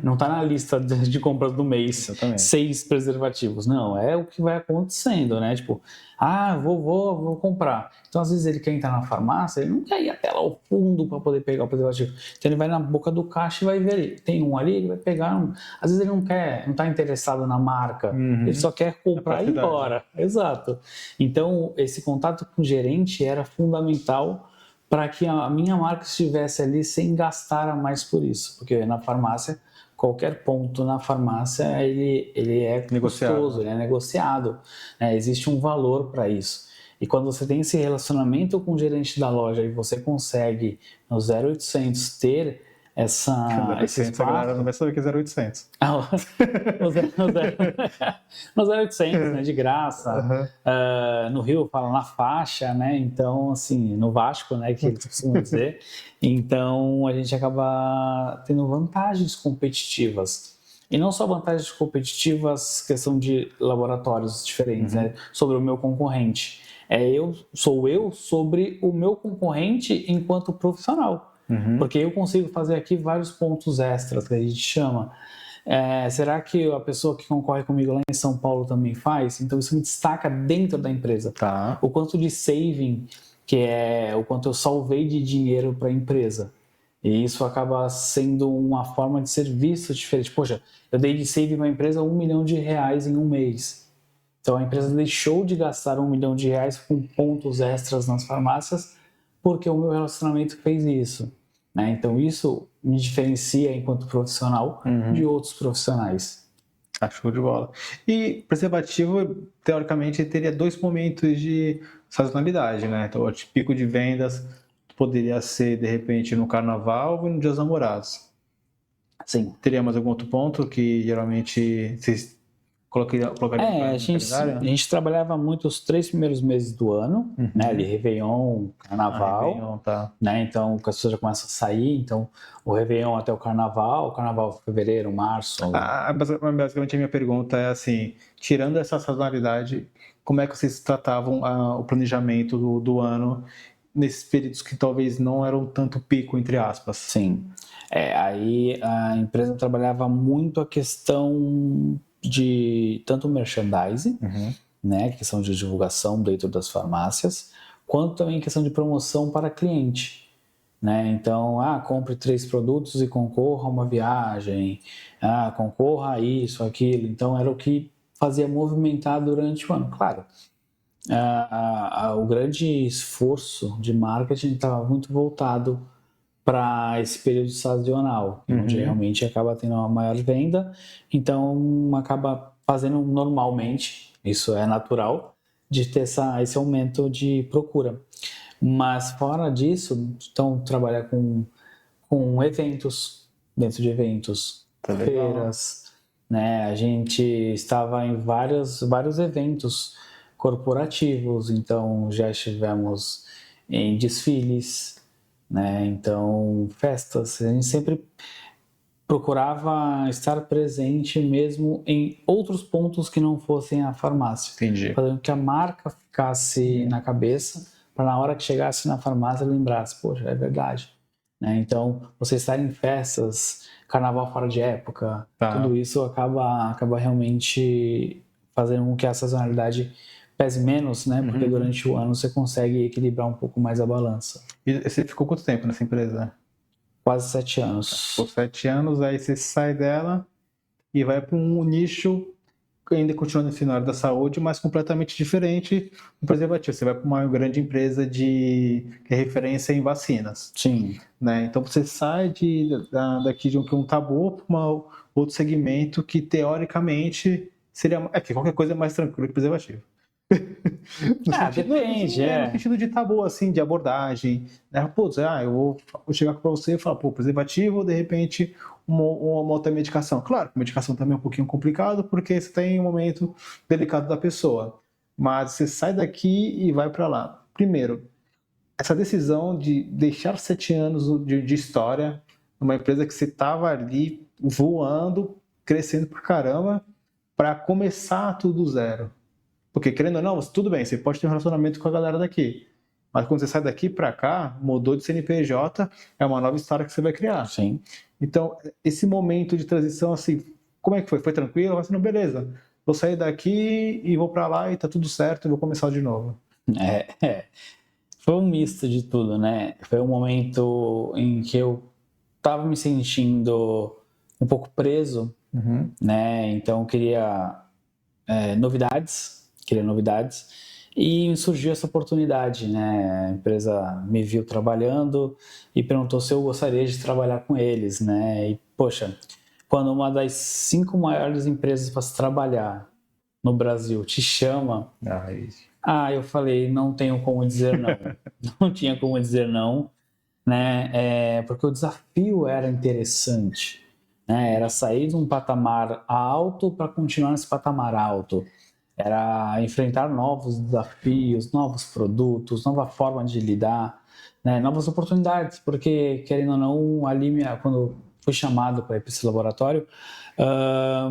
Não está na lista de compras do mês. Exatamente. 6 preservativos. Não, é o que vai acontecendo, né? Tipo, vou comprar. Então, às vezes, ele quer entrar na farmácia, ele não quer ir até lá ao fundo para poder pegar o preservativo. Então, ele vai na boca do caixa e vai ver ali. Tem um ali, ele vai pegar um. Às vezes, ele não está interessado na marca. Ele só quer comprar e ir embora. Exato. Então, esse contato com o gerente era fundamental para que a minha marca estivesse ali sem gastar a mais por isso, porque na farmácia, qualquer ponto na farmácia, ele é custoso, ele é negociado, né? Existe um valor para isso. E quando você tem esse relacionamento com o gerente da loja e você consegue, no 0800, ter esse 0800, espaço... a galera não vai saber que é 0800. No 0800, né, de graça. No Rio fala na faixa, né? Então, assim, no Vasco, né, que eles costumam dizer. Então, a gente acaba tendo vantagens competitivas. E não só vantagens competitivas, questão de laboratórios diferentes, né, sobre o meu concorrente. Sou eu sobre o meu concorrente enquanto profissional. Porque eu consigo fazer aqui vários pontos extras, que a gente chama. Será que a pessoa que concorre comigo lá em São Paulo também faz? Então isso me destaca dentro da empresa. Tá. O quanto de saving, que é o quanto eu salvei de dinheiro para a empresa. E isso acaba sendo uma forma de serviço diferente. Poxa, eu dei de saving para a empresa R$1 milhão em um mês. Então a empresa deixou de gastar R$1 milhão com pontos extras nas farmácias porque o meu relacionamento fez isso. Né? Então isso me diferencia enquanto profissional de outros profissionais. Show de bola. E preservativo, teoricamente, teria 2 momentos de sazonalidade, né? Então, o pico de vendas poderia ser, de repente, no carnaval ou no Dia dos Namorados. Sim. Teria mais algum outro ponto que geralmente vocês colocariam a gente trabalhava muito os 3 primeiros meses do ano, né? Ali, Réveillon, Carnaval. Réveillon, tá. Né? Então, as pessoas já começam a sair. Então, o Réveillon até o Carnaval fevereiro, março. Basicamente, a minha pergunta é assim, tirando essa sazonalidade, como é que vocês tratavam o planejamento do ano nesses períodos que talvez não eram tanto pico, entre aspas? Sim. Aí a empresa trabalhava muito a questão de tanto merchandising, né, questão de divulgação dentro das farmácias, quanto também questão de promoção para cliente. Né? Então, compre 3 produtos e concorra a uma viagem, concorra a isso, aquilo. Então, era o que fazia movimentar durante o ano. Claro, o grande esforço de marketing estava muito voltado para esse período sazonal, onde realmente acaba tendo uma maior venda, então acaba fazendo normalmente, isso é natural, de ter esse aumento de procura. Mas fora disso, então trabalhar com eventos, dentro de eventos, feiras, né? A gente estava em vários eventos corporativos, então já estivemos em desfiles, né? Então, festas, a gente sempre procurava estar presente mesmo em outros pontos que não fossem a farmácia. Entendi. Fazendo que a marca ficasse na cabeça, para na hora que chegasse na farmácia lembrasse, poxa, é verdade. Né? Então, você estar em festas, carnaval fora de época, tudo isso acaba realmente fazendo com que a sazonalidade pese menos, né? Porque durante o ano você consegue equilibrar um pouco mais a balança. E você ficou quanto tempo nessa empresa? Quase 7 anos. Por 7 anos, aí você sai dela e vai para um nicho que ainda continua nesse área da saúde, mas completamente diferente do preservativo. Você vai para uma grande empresa que é referência em vacinas. Sim. Né? Então você sai daqui de um tabu para outro segmento que teoricamente seria que qualquer coisa é mais tranquilo que preservativo. Depende, No sentido de tabu, assim, de abordagem. Né? Putz, eu vou chegar para você e falar, preservativo, de repente, uma outra medicação. Claro que medicação também é um pouquinho complicado, porque você tem um momento delicado da pessoa. Mas você sai daqui e vai para lá. Primeiro, essa decisão de deixar 7 anos de história numa empresa que você estava ali voando, crescendo pra caramba, para começar tudo do zero. Porque, querendo ou não, tudo bem, você pode ter um relacionamento com a galera daqui. Mas quando você sai daqui para cá, mudou de CNPJ, é uma nova história que você vai criar. Sim. Então, esse momento de transição, assim, como é que foi? Foi tranquilo? Assim, não, beleza. Vou sair daqui e vou para lá e tá tudo certo, e vou começar de novo. Foi um misto de tudo, né? Foi um momento em que eu tava me sentindo um pouco preso, né? Então, eu queria novidades. E surgiu essa oportunidade, né? A empresa me viu trabalhando e perguntou se eu gostaria de trabalhar com eles, né? E, poxa, quando uma das 5 maiores empresas para se trabalhar no Brasil te chama, eu falei, não tenho como dizer não. Não tinha como dizer não, né? Porque o desafio era interessante, né? Era sair de um patamar alto para continuar nesse patamar alto. Era enfrentar novos desafios, novos produtos, nova forma de lidar, né? Novas oportunidades, porque, querendo ou não, ali, quando fui chamado para ir para esse laboratório,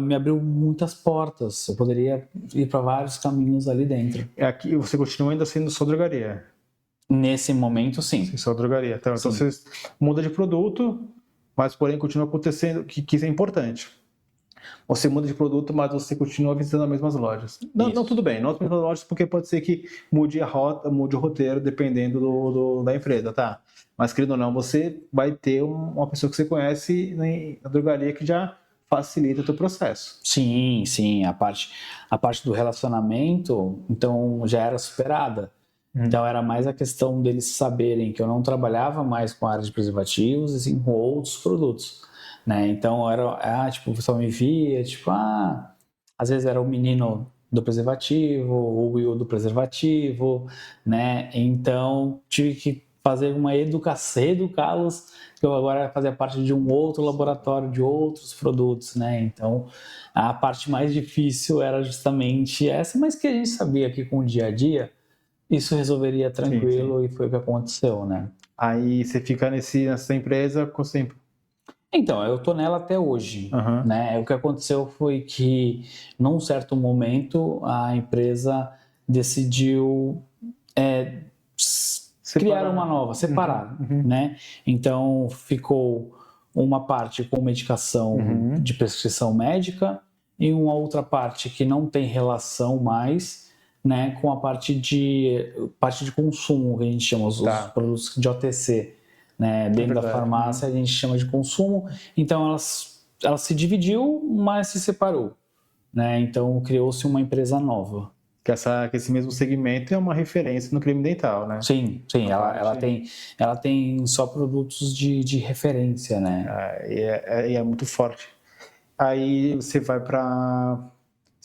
me abriu muitas portas. Eu poderia ir para vários caminhos ali dentro. Aqui você continua ainda sendo só drogaria? Nesse momento, sim. Sim, só drogaria. Então você muda de produto, mas porém continua acontecendo, que isso é importante. Você muda de produto, mas você continua visitando as mesmas lojas. Não, tudo bem, não as mesmas lojas, porque pode ser que mude a rota, mude o roteiro, dependendo da empresa, tá? Mas, querido ou não, você vai ter uma pessoa que você conhece na drogaria que já facilita o teu processo. Sim, a parte do relacionamento, então, já era superada. Então, era mais a questão deles saberem que eu não trabalhava mais com a área de preservativos, e sim com outros produtos, né? Então, o pessoal me via, às vezes era o menino do preservativo, o Will do preservativo, né? Então, tive que fazer uma educá-los, que eu agora fazia parte de um outro laboratório de outros produtos, né? Então, a parte mais difícil era justamente essa, mas que a gente sabia que com o dia a dia, isso resolveria tranquilo, e foi o que aconteceu, né? Aí você fica nessa empresa com sempre. Então, eu tô nela até hoje, né? O que aconteceu foi que, num certo momento, a empresa decidiu criar uma nova, separar, né? Então, ficou uma parte com medicação de prescrição médica e uma outra parte que não tem relação mais, né, com a parte de consumo, que a gente chama os produtos de OTC, né, dentro da farmácia a gente chama de consumo. Então ela se dividiu, mas se separou, né? Então criou-se uma empresa nova. Que esse mesmo segmento é uma referência no creme dental, né? Sim, ela tem só produtos de referência, né? E é muito forte. Aí você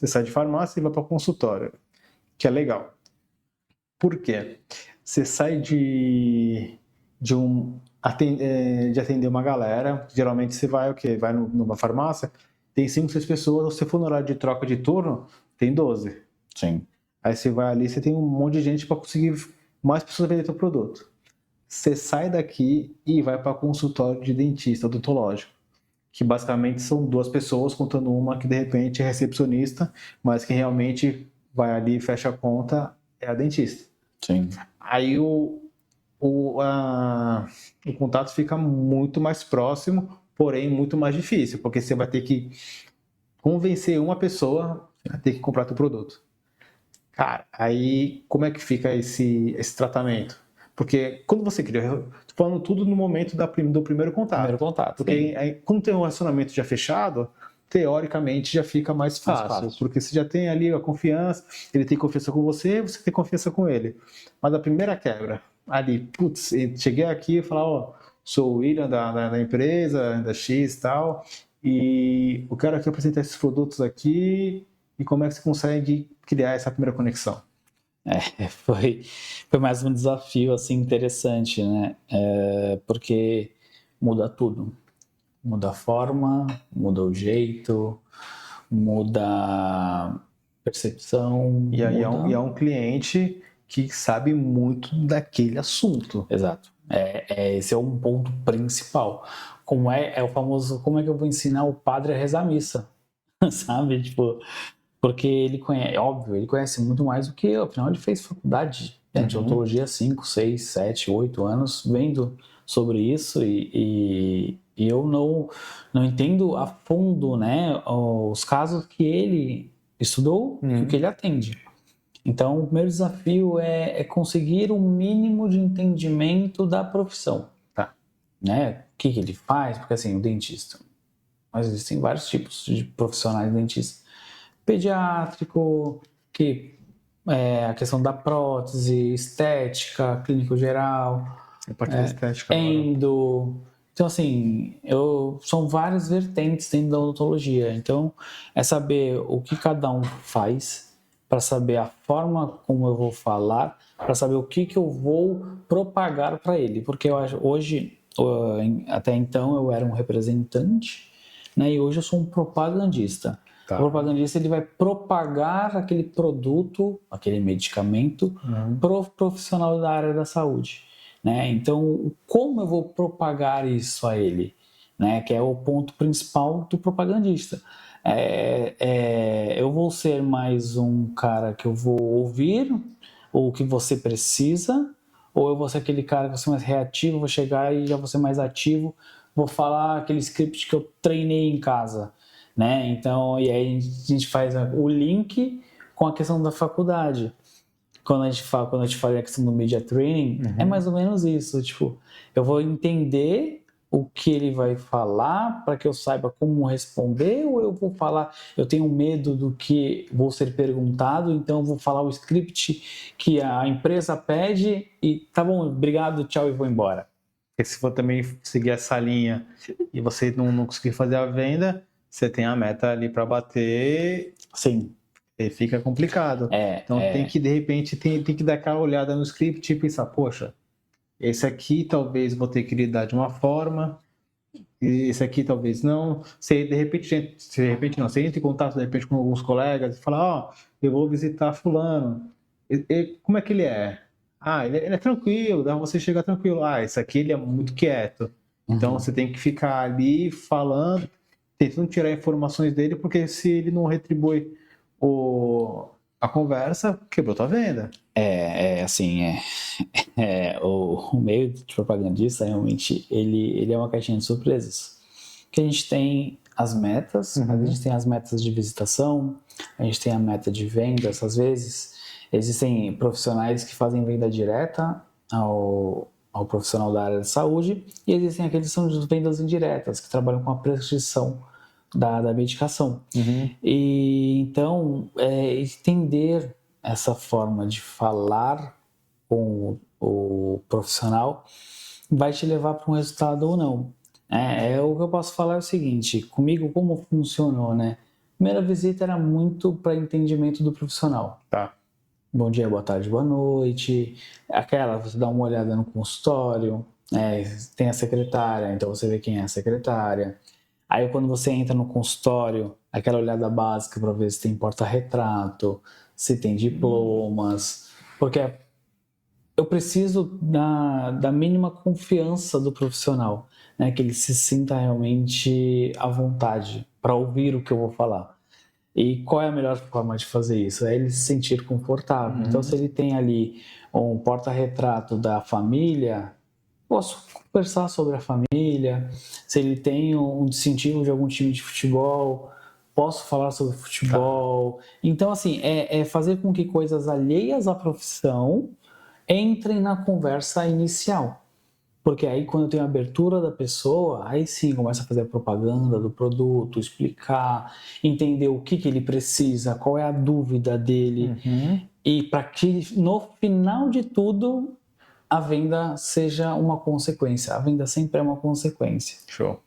sai de farmácia e vai para consultório, que é legal. Por quê? Você sai de atender uma galera, geralmente você vai o quê? Vai numa farmácia, tem 5, 6 pessoas, se você for no horário de troca de turno, tem 12. Sim. Aí você vai ali, você tem um monte de gente para conseguir mais pessoas vender seu produto. Você sai daqui e vai para consultório de dentista odontológico, que basicamente são 2 pessoas, contando uma que de repente é recepcionista, mas que realmente vai ali e fecha a conta, é a dentista. Sim. Aí o contato fica muito mais próximo, porém muito mais difícil, porque você vai ter que convencer uma pessoa a ter que comprar teu produto. Cara, aí como é que fica esse tratamento? Porque quando você cria, tô falando tudo no momento do primeiro contato. Porque aí, quando tem um relacionamento já fechado, teoricamente já fica mais fácil. Porque você já tem ali a confiança, ele tem confiança com você, você tem confiança com ele. Mas a primeira quebra, ali, putz, cheguei aqui e falar, sou o William da empresa, da X e tal, e eu quero aqui apresentar esses produtos aqui, e como é que você consegue criar essa primeira conexão? Foi mais um desafio assim interessante, né? Porque muda tudo, muda a forma, muda o jeito, muda a percepção. E aí é um cliente que sabe muito daquele assunto. Exato. Esse é um ponto principal. Como é o famoso, como é que eu vou ensinar o padre a rezar a missa? Sabe? Tipo, porque ele conhece, óbvio, ele conhece muito mais do que eu. Afinal, ele fez faculdade de odontologia 5, 6, 7, 8 anos vendo sobre isso e eu não entendo a fundo, né, os casos que ele estudou e o que ele atende. Então, o primeiro desafio é conseguir um mínimo de entendimento da profissão. Né? O que ele faz? Porque, assim, o dentista, mas existem vários tipos de profissionais dentistas. Pediátrico, que a questão da prótese, estética, clínico geral, A parte da estética agora. endo. Então, assim, são várias vertentes dentro da odontologia. Então, é saber o que cada um faz, para saber a forma como eu vou falar, para saber o que eu vou propagar para ele. Porque eu acho, hoje, até então, eu era um representante, né? E hoje eu sou um propagandista. Tá. O propagandista, ele vai propagar aquele produto, aquele medicamento, pro profissional da área da saúde. Né? Então, como eu vou propagar isso a ele? Né? Que é o ponto principal do propagandista. Eu vou ser mais um cara que eu vou ouvir o que você precisa, ou eu vou ser aquele cara que vai ser mais reativo, vou chegar e já vou ser mais ativo, vou falar aquele script que eu treinei em casa. Né? Então, e aí a gente faz o link com a questão da faculdade. Quando a gente fala a questão do media training, é mais ou menos isso. Tipo, eu vou entender o que ele vai falar para que eu saiba como responder, ou eu vou falar, eu tenho medo do que vou ser perguntado, então eu vou falar o script que a empresa pede e tá bom, obrigado, tchau e vou embora. Porque se for também seguir essa linha e você não conseguir fazer a venda, você tem a meta ali para bater. Sim. E fica complicado. Então tem que, de repente, tem que dar aquela olhada no script e pensar, poxa, esse aqui talvez vou ter que lidar de uma forma, e esse aqui talvez não. Você de repente não, você entra em contato de repente com alguns colegas e fala, eu vou visitar fulano. Como é que ele é? Ele é tranquilo, dá pra você chegar tranquilo. Esse aqui ele é muito quieto. Então você tem que ficar ali falando, tentando tirar informações dele, porque se ele não retribui a conversa, quebrou tua venda. O meio de propagandista realmente ele é uma caixinha de surpresas. Que a gente tem as metas, mas a gente tem as metas de visitação, a gente tem a meta de vendas, às vezes existem profissionais que fazem venda direta ao profissional da área de saúde, e existem aqueles que são de vendas indiretas, que trabalham com a prescrição da medicação. E então, entender essa forma de falar com o profissional vai te levar para um resultado ou não. O que eu posso falar é o seguinte, comigo como funcionou, né? Primeira visita era muito para entendimento do profissional. Tá. Bom dia, boa tarde, boa noite. Você dá uma olhada no consultório, tem a secretária, então você vê quem é a secretária. Aí quando você entra no consultório, aquela olhada básica para ver se tem porta-retrato, se tem diplomas, porque eu preciso da mínima confiança do profissional, né? Que ele se sinta realmente à vontade para ouvir o que eu vou falar. E qual é a melhor forma de fazer isso? É ele se sentir confortável. Então, se ele tem ali um porta-retrato da família, posso conversar sobre a família. Se ele tem um distintivo de algum time de futebol, posso falar sobre futebol. Então, assim, é fazer com que coisas alheias à profissão entrem na conversa inicial. Porque aí, quando eu tenho a abertura da pessoa, aí sim começa a fazer a propaganda do produto, explicar, entender o que ele precisa, qual é a dúvida dele. E para que no final de tudo a venda seja uma consequência. A venda sempre é uma consequência. Show.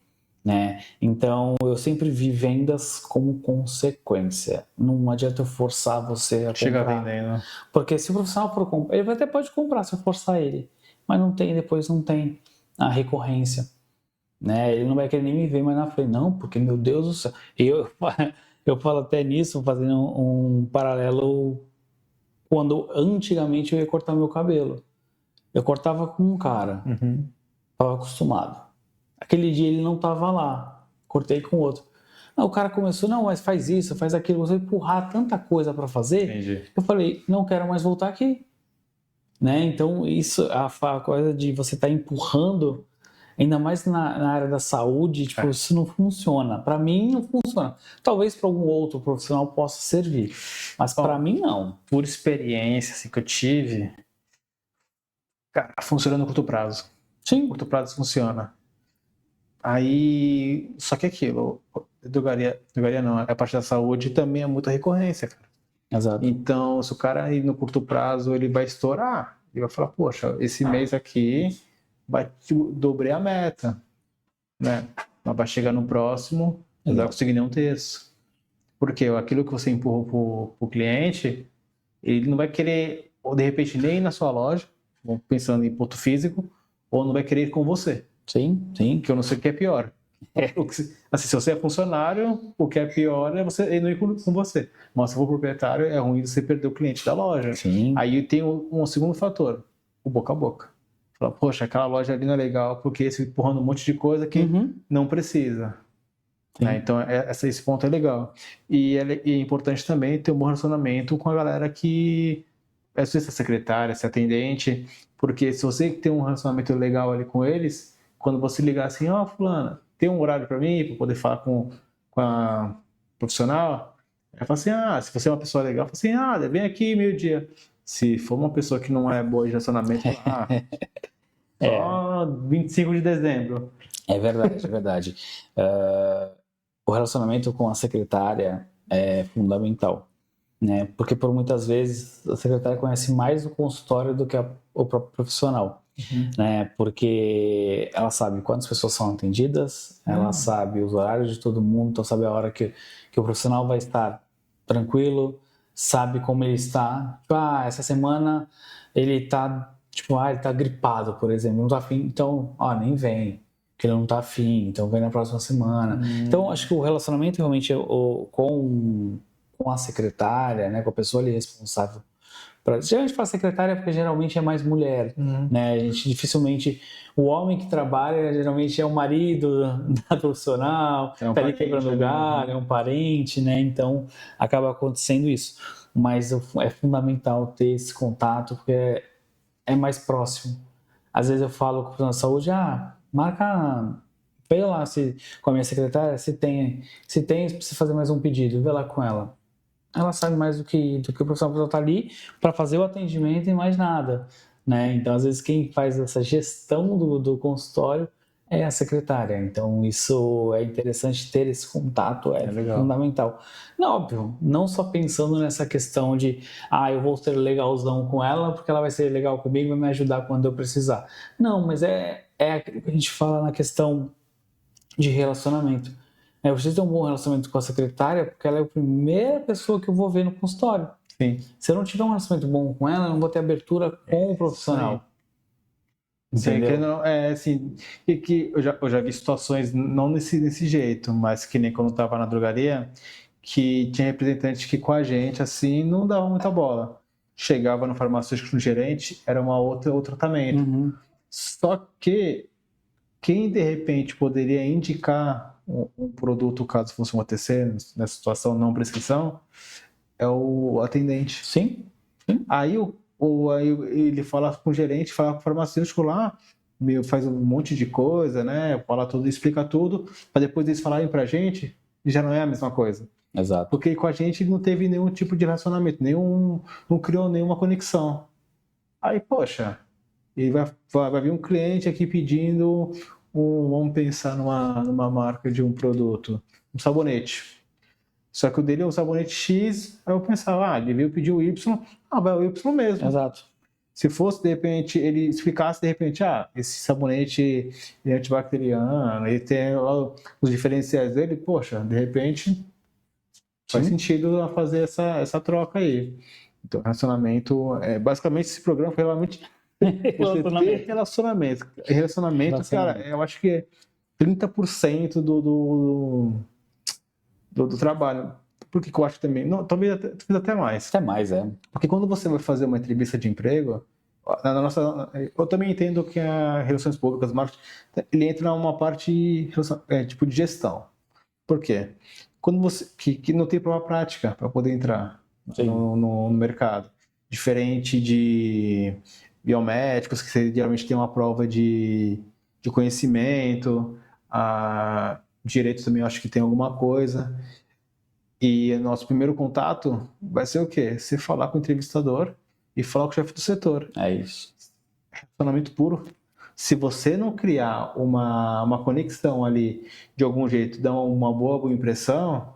Né? Então, eu sempre vi vendas como consequência. Não adianta eu forçar você a Chega comprar. vendendo. Porque se o profissional for comprar, ele até pode comprar se eu forçar ele. Mas depois não tem a recorrência. Né? Ele não vai querer nem me ver mais na frente. Não, porque, meu Deus do céu. Eu falo até nisso, fazendo um paralelo quando antigamente eu ia cortar meu cabelo. Eu cortava com um cara. Estava acostumado. Aquele dia ele não estava lá. Cortei com outro. Não, o cara começou, não, mas faz isso, faz aquilo. Você empurrar tanta coisa para fazer. Entendi. Eu falei, não quero mais voltar aqui. Né? Então, isso, a coisa de você estar empurrando, ainda mais na área da saúde, tipo, isso não funciona. Para mim, não funciona. Talvez para algum outro profissional possa servir, mas para mim, não. Por experiência assim, que eu tive, cara, funciona no curto prazo. Sim. Curto prazo funciona. Aí, só que aquilo, drogaria não, a parte da saúde também é muita recorrência, cara. Exato. Então, se o cara aí no curto prazo ele vai estourar, ele vai falar, poxa, esse mês aqui dobrei a meta, né? Mas vai chegar no próximo, não vai conseguir nem um terço. Porque aquilo que você empurrou para o cliente, ele não vai querer, ou de repente, nem ir na sua loja, pensando em ponto físico, ou não vai querer ir com você. Sim. Que eu não sei o que é pior. Assim, se você é funcionário, o que é pior é ele não ir com você. Mas se for proprietário, é ruim você perder o cliente da loja. Sim. Aí tem um segundo fator, o boca a boca. Fala, poxa, aquela loja ali não é legal porque esse empurrando um monte de coisa que não precisa. Né? Então, esse ponto é legal. E é importante também ter um bom relacionamento com a galera que é sua secretária, se atendente, porque se você tem um relacionamento legal ali com eles, quando você ligar assim, fulana, tem um horário para mim, para poder falar com a profissional, ela fala assim, se você é uma pessoa legal, fala assim, vem aqui meio-dia. Se for uma pessoa que não é boa de relacionamento, só 25 de dezembro. É verdade, é verdade. O relacionamento com a secretária é fundamental, né? Porque por muitas vezes a secretária conhece mais o consultório do que o próprio profissional, né? Porque ela sabe quantas pessoas são atendidas, ela sabe os horários de todo mundo, então sabe a hora que o profissional vai estar tranquilo, sabe como ele está. Tipo, essa semana ele está ele tá gripado, por exemplo, não tá afim, então, nem vem, que ele não tá afim, então vem na próxima semana. Então, acho que o relacionamento realmente com a secretária, né, com a pessoa ali responsável. Geralmente para a secretária, porque geralmente é mais mulher, né? A gente dificilmente. O homem que trabalha geralmente é o marido da profissional, tá ali quebrando o galho, é um parente, né? Então acaba acontecendo isso. Mas é fundamental ter esse contato, porque é mais próximo. Às vezes eu falo com o profissional de saúde, marca, vê lá com a minha secretária, se tem, precisa fazer mais um pedido, vê lá com ela. Ela sabe mais do que o profissional está ali para fazer o atendimento e mais nada, né? Então, às vezes, quem faz essa gestão do consultório é a secretária. Então, isso é interessante ter esse contato, é fundamental. Não, óbvio, não só pensando nessa questão de eu vou ser legalzão com ela porque ela vai ser legal comigo e vai me ajudar quando eu precisar. Não, mas é aquilo que a gente fala na questão de relacionamento. Eu preciso ter um bom relacionamento com a secretária porque ela é a primeira pessoa que eu vou ver no consultório. Sim. Se eu não tiver um relacionamento bom com ela, eu não vou ter abertura com o profissional. Entendeu? Assim, que eu já vi situações, não nesse jeito, mas que nem quando eu estava na drogaria, que tinha representante que com a gente, assim, não dava muita bola. Chegava no farmacêutico, no gerente, era outro tratamento. Só que quem, de repente, poderia indicar um produto, caso fosse um OTC, nessa situação, não prescrição, é o atendente. Sim. Aí aí ele fala com o gerente, fala com o farmacêutico lá, faz um monte de coisa, né? Fala tudo, explica tudo, para depois eles falarem pra gente, já não é a mesma coisa. Exato. Porque com a gente não teve nenhum tipo de relacionamento, não criou nenhuma conexão. Aí, poxa, ele vai vir um cliente aqui pedindo vamos pensar numa marca de um produto, um sabonete. Só que o dele é um sabonete X, aí eu pensava, ele veio pedir o Y, vai o Y mesmo. Exato. Se fosse, de repente, ele explicasse, de repente, esse sabonete é antibacteriano, ele tem os diferenciais dele, poxa, de repente, faz sentido fazer essa troca aí. Então, relacionamento, basicamente, esse programa foi realmente você ter relacionamento. Relacionamento, cara, eu acho que é 30% do trabalho. Porque eu acho também, não, talvez até mais. Até mais, Porque quando você vai fazer uma entrevista de emprego, eu também entendo que a relações públicas, marketing, ele entra numa parte tipo de gestão. Por quê? Quando você que não tem prova prática para poder entrar no mercado, diferente de biomédicos que geralmente tem uma prova de conhecimento, direito também eu acho que tem alguma coisa. E nosso primeiro contato vai ser o quê? Você falar com o entrevistador e falar com o chefe do setor. É isso. Relacionamento puro. Se você não criar uma conexão ali de algum jeito, dar uma boa impressão,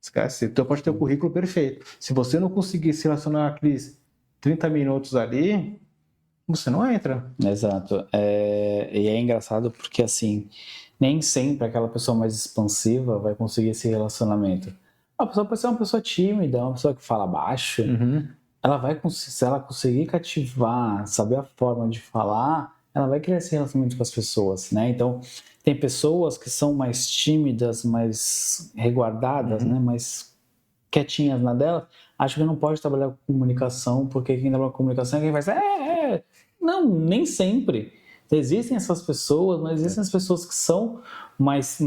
Esquece. Então pode ter o currículo perfeito. Se você não conseguir se relacionar aqueles 30 minutos ali, você não entra. Exato. E é engraçado porque, assim, nem sempre aquela pessoa mais expansiva vai conseguir esse relacionamento. A pessoa pode ser uma pessoa tímida, uma pessoa que fala baixo. Ela vai, se ela conseguir cativar, saber a forma de falar, ela vai criar esse relacionamento com as pessoas, né? Então, tem pessoas que são mais tímidas, mais reguardadas, né? Mais quietinhas na dela, acho que não pode trabalhar com comunicação, porque quem trabalha com comunicação é quem vai dizer, Não, nem sempre. Existem essas pessoas, mas existem as pessoas que são mais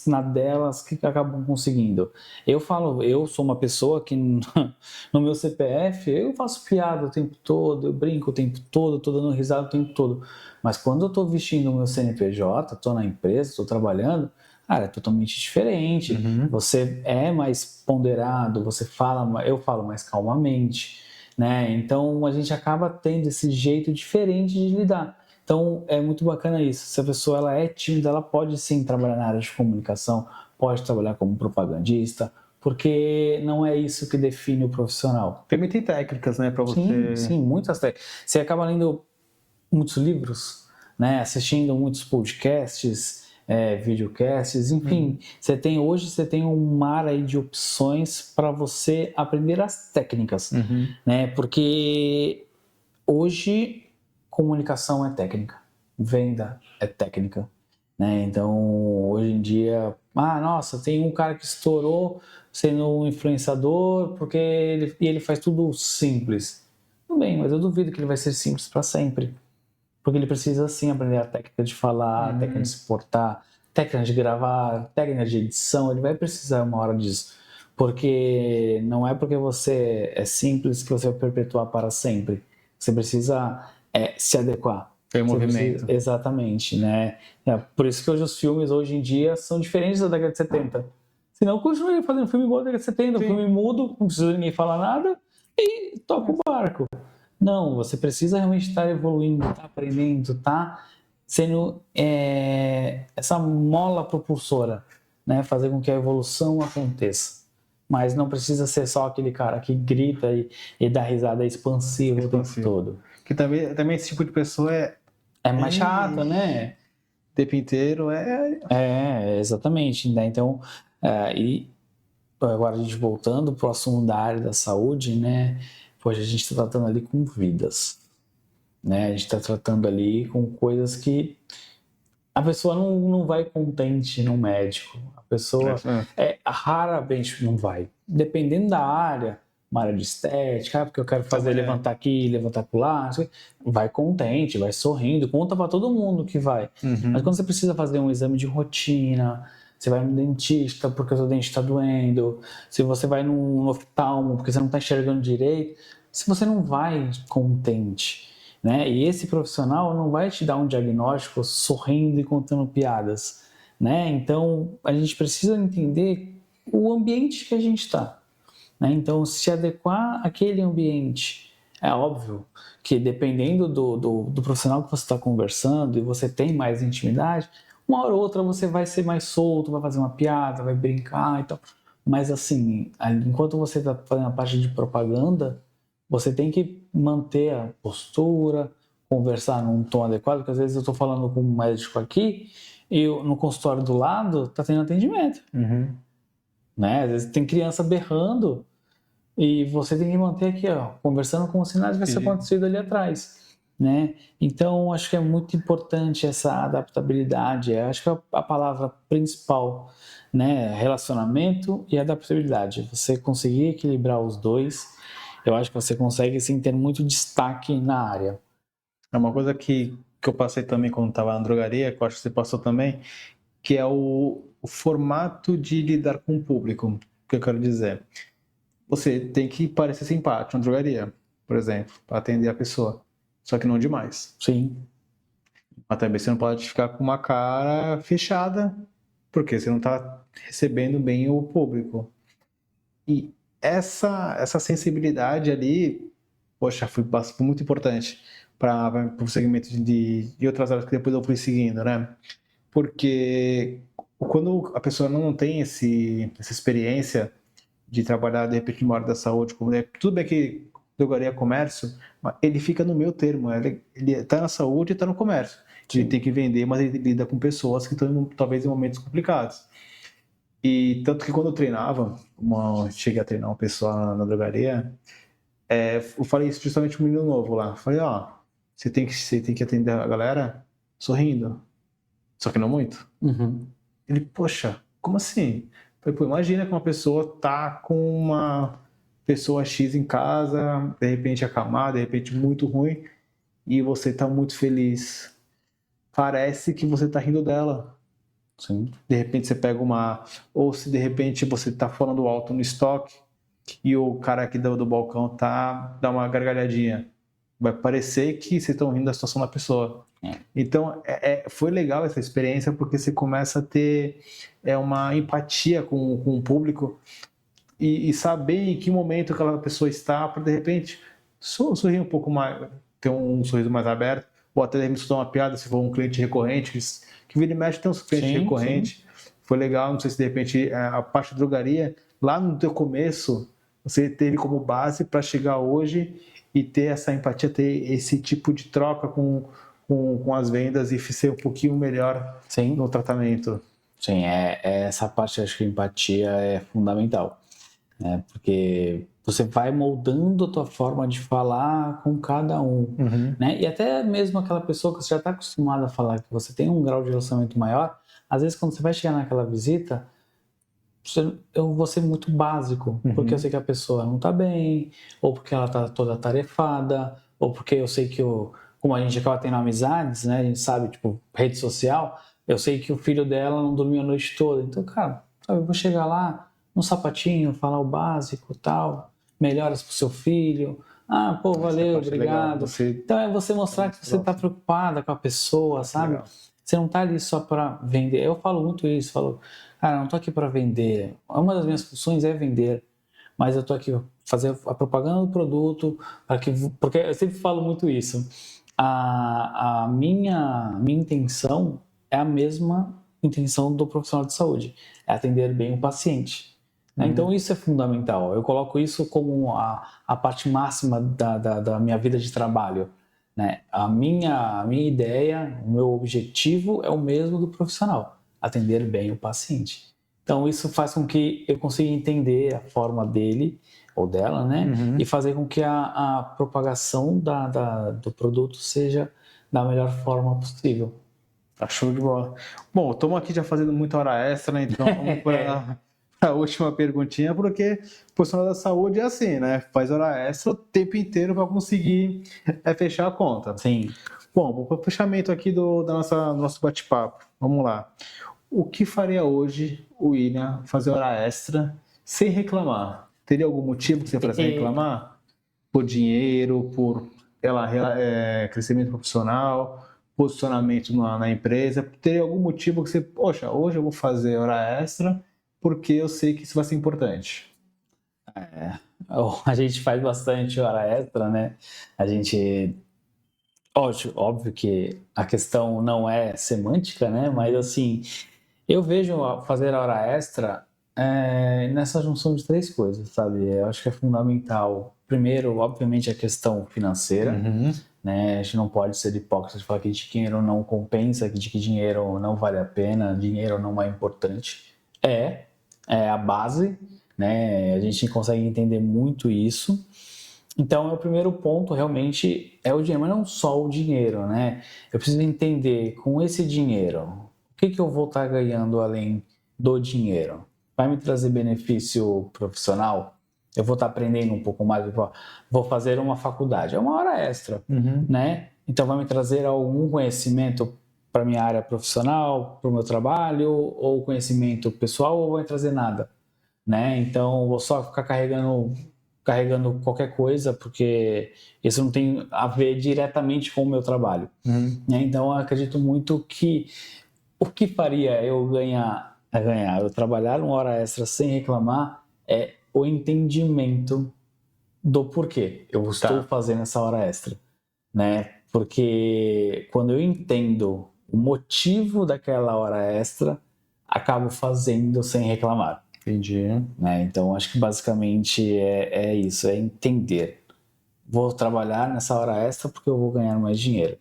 na delas que acabam conseguindo. Eu falo, eu sou uma pessoa que no meu CPF eu faço piada o tempo todo, eu brinco o tempo todo, estou dando risada o tempo todo. Mas quando eu estou vestindo o meu CNPJ, estou na empresa, estou trabalhando, cara, é totalmente diferente. Você é mais ponderado, eu falo mais calmamente, né? Então a gente acaba tendo esse jeito diferente de lidar. Então é muito bacana isso. Se a pessoa ela é tímida, ela pode sim trabalhar na área de comunicação, pode trabalhar como propagandista, porque não é isso que define o profissional. Também tem técnicas, né, para você... Sim, muitas técnicas. Você acaba lendo muitos livros, né? Assistindo muitos podcasts, videocasts, enfim. Hoje você tem um mar aí de opções para você aprender as técnicas, né? Porque hoje comunicação é técnica, venda é técnica, né? Então hoje em dia, nossa, tem um cara que estourou sendo um influenciador porque ele faz tudo simples. Tudo bem, mas eu duvido que ele vai ser simples para sempre. Porque ele precisa sim aprender a técnica de falar, a técnica de se portar, técnica de gravar, técnica de edição, ele vai precisar uma hora disso. Porque não é porque você é simples que você vai perpetuar para sempre. Você precisa se adequar. Tem movimento. Exatamente, né? Por isso que hoje os filmes, hoje em dia, são diferentes da década de 70. Senão eu continuaria fazendo filme igual da década de 70, um filme mudo, não precisa ninguém falar nada e toca o barco. Não, você precisa realmente estar evoluindo, estar aprendendo, estar sendo essa mola propulsora, né? Fazer com que a evolução aconteça. Mas não precisa ser só aquele cara que grita e dá risada expansiva o tempo todo. Que também esse tipo de pessoa é mais chato, né? O tempo inteiro exatamente. Né? Então, e agora a gente voltando para o assunto da área da saúde, né? Poxa, a gente está tratando ali com vidas, né? A gente está tratando ali com coisas que a pessoa não vai contente no médico. A pessoa raramente não vai. Dependendo da área, uma área de estética, porque eu quero fazer levantar aqui, levantar lá, vai contente, vai sorrindo, conta para todo mundo que vai. Mas quando você precisa fazer um exame de rotina, você vai no dentista porque o seu dente está doendo, se você vai num oftalmo porque você não está enxergando direito, se você não vai contente, né? E esse profissional não vai te dar um diagnóstico sorrindo e contando piadas, né? Então a gente precisa entender o ambiente que a gente está, né? Então se adequar àquele ambiente. É óbvio que dependendo do profissional que você está conversando e você tem mais intimidade, uma hora ou outra você vai ser mais solto, vai fazer uma piada, vai brincar e tal. Mas assim, enquanto você está fazendo a parte de propaganda, você tem que manter a postura, conversar num tom adequado, porque às vezes eu estou falando com um médico aqui e no consultório do lado está tendo atendimento. Né? Às vezes tem criança berrando e você tem que manter aqui, conversando como se nada tivesse acontecido ali atrás. Né? Então, acho que é muito importante essa adaptabilidade. Acho que a palavra principal, né, relacionamento e adaptabilidade. Você conseguir equilibrar os dois, eu acho que você consegue sim ter muito destaque na área. É uma coisa que eu passei também quando estava na drogaria, que eu acho que você passou também, que é o formato de lidar com o público. O que eu quero dizer? Você tem que parecer simpático na drogaria, por exemplo, para atender a pessoa. Só que não demais. Sim. Mas também você não pode ficar com uma cara fechada, porque você não está recebendo bem o público. E essa sensibilidade ali, poxa, foi muito importante para o segmento de outras áreas que depois eu fui seguindo, né? Porque quando a pessoa não tem essa experiência de trabalhar, de repente, numa área da saúde, como tudo bem que drogaria é comércio, mas ele fica no meio termo, ele está na saúde e está no comércio. Ele tem que vender, mas ele lida com pessoas que estão talvez em momentos complicados. E tanto que quando eu treinava, cheguei a treinar uma pessoa na drogaria, eu falei isso justamente para um menino novo lá. Falei, você tem que atender a galera sorrindo, só que não muito. Uhum. Ele, poxa, como assim? Eu falei, pô, imagina que uma pessoa tá com uma pessoa X em casa, de repente acamada, de repente muito ruim, e você tá muito feliz. Parece que você tá rindo dela. Sim. De repente você pega ou se de repente você tá falando alto no estoque e o cara aqui do balcão dá uma gargalhadinha. Vai parecer que vocês estão rindo da situação da pessoa. Então, foi legal essa experiência porque você começa a ter uma empatia com o público e saber em que momento aquela pessoa está para, de repente, sorrir um pouco mais, ter um sorriso mais aberto, ou até de repente dar uma piada se for um cliente recorrente, que vira e mexe tem um cliente recorrente. Sim. Foi legal, não sei se de repente a parte de drogaria, lá no teu começo, você teve como base para chegar hoje e ter essa empatia, ter esse tipo de troca com as vendas e ser um pouquinho melhor Sim. no tratamento. Sim, essa parte, acho que a empatia é fundamental, né? Porque você vai moldando a tua forma de falar com cada um, né? E até mesmo aquela pessoa que você já está acostumado a falar, que você tem um grau de relacionamento maior, às vezes quando você vai chegar naquela visita, eu vou ser muito básico, porque eu sei que a pessoa não está bem, ou porque ela está toda atarefada, ou porque eu sei que como a gente acaba tendo amizades, né? A gente sabe, tipo, rede social, eu sei que o filho dela não dormiu a noite toda. Então, cara, sabe, eu vou chegar lá no sapatinho, falar o básico, tal, melhoras pro seu filho. Ah, pô, valeu, obrigado. Então é você mostrar que você está preocupada com a pessoa, sabe? Legal. Você não está ali só para vender. Eu falo muito isso, cara, eu não tô aqui para vender. Uma das minhas funções é vender, mas eu tô aqui para fazer a propaganda do produto, porque eu sempre falo muito isso. A minha intenção é a mesma intenção do profissional de saúde, é atender bem o paciente. Então isso é fundamental. Eu coloco isso como a parte máxima da minha vida de trabalho. Né? A minha ideia, o meu objetivo é o mesmo do profissional, atender bem o paciente. Então isso faz com que eu consiga entender a forma dele ou dela, né? E fazer com que a propagação do produto seja da melhor forma possível. Tá show de bola. Bom, estamos aqui já fazendo muita hora extra, né? Então vamos para a última perguntinha, porque o profissional da saúde é assim, né? Faz hora extra o tempo inteiro para conseguir fechar a conta. Sim. Bom, para o fechamento aqui do nosso bate-papo, vamos lá. O que faria hoje o William fazer hora extra sem reclamar? Teria algum motivo que você faria sem reclamar? Por dinheiro, por crescimento profissional, posicionamento na empresa? Teria algum motivo que você, poxa, hoje eu vou fazer hora extra porque eu sei que isso vai ser importante? A gente faz bastante hora extra, né? A gente... Óbvio que a questão não é semântica, né? Mas assim, eu vejo fazer a hora extra nessa junção de três coisas, sabe? Eu acho que é fundamental. Primeiro, obviamente, a questão financeira, né? A gente não pode ser hipócrita de falar que dinheiro não compensa, que dinheiro não vale a pena, dinheiro não é importante. É a base, né? A gente consegue entender muito isso. Então, o primeiro ponto realmente é o dinheiro, mas não só o dinheiro, né? Eu preciso entender com esse dinheiro, o que eu vou estar ganhando além do dinheiro? Vai me trazer benefício profissional? Eu vou estar aprendendo um pouco mais, vou fazer uma faculdade, é uma hora extra, né? Então, vai me trazer algum conhecimento para minha área profissional, para o meu trabalho, ou conhecimento pessoal, ou vai trazer nada, né? Então, vou só ficar carregando qualquer coisa, porque isso não tem a ver diretamente com o meu trabalho. Né? Então, eu acredito muito que o que faria eu eu trabalhar uma hora extra sem reclamar é o entendimento do porquê eu estou fazendo essa hora extra, né? Porque quando eu entendo o motivo daquela hora extra, acabo fazendo sem reclamar. Entendi. né? Então, acho que basicamente é isso, é entender. Vou trabalhar nessa hora extra porque eu vou ganhar mais dinheiro.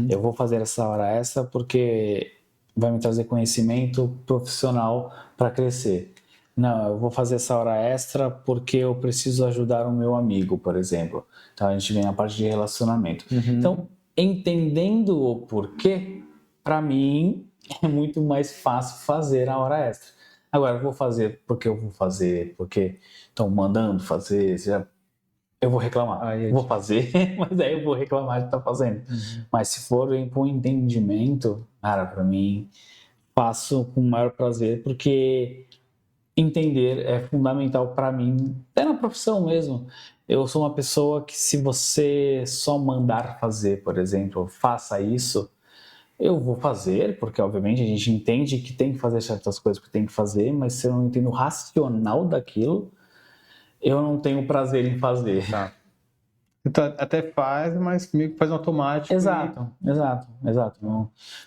Eu vou fazer essa hora extra porque vai me trazer conhecimento profissional para crescer. Não, eu vou fazer essa hora extra porque eu preciso ajudar o meu amigo, por exemplo. Então, a gente vem na parte de relacionamento. Então, entendendo o porquê, para mim, é muito mais fácil fazer a hora extra. Agora, eu vou fazer porque eu vou fazer, porque estão mandando fazer, eu vou reclamar. Vou fazer, mas aí eu vou reclamar de estar fazendo. Mas se for com um entendimento, cara, para mim, faço com o maior prazer, porque entender é fundamental para mim, até na profissão mesmo. Eu sou uma pessoa que, se você só mandar fazer, por exemplo, faça isso, eu vou fazer, porque obviamente a gente entende que tem que fazer certas coisas que tem que fazer, mas se eu não entendo o racional daquilo, eu não tenho prazer em fazer. Tá. Então, até faz, mas meio que faz no automático. Exato.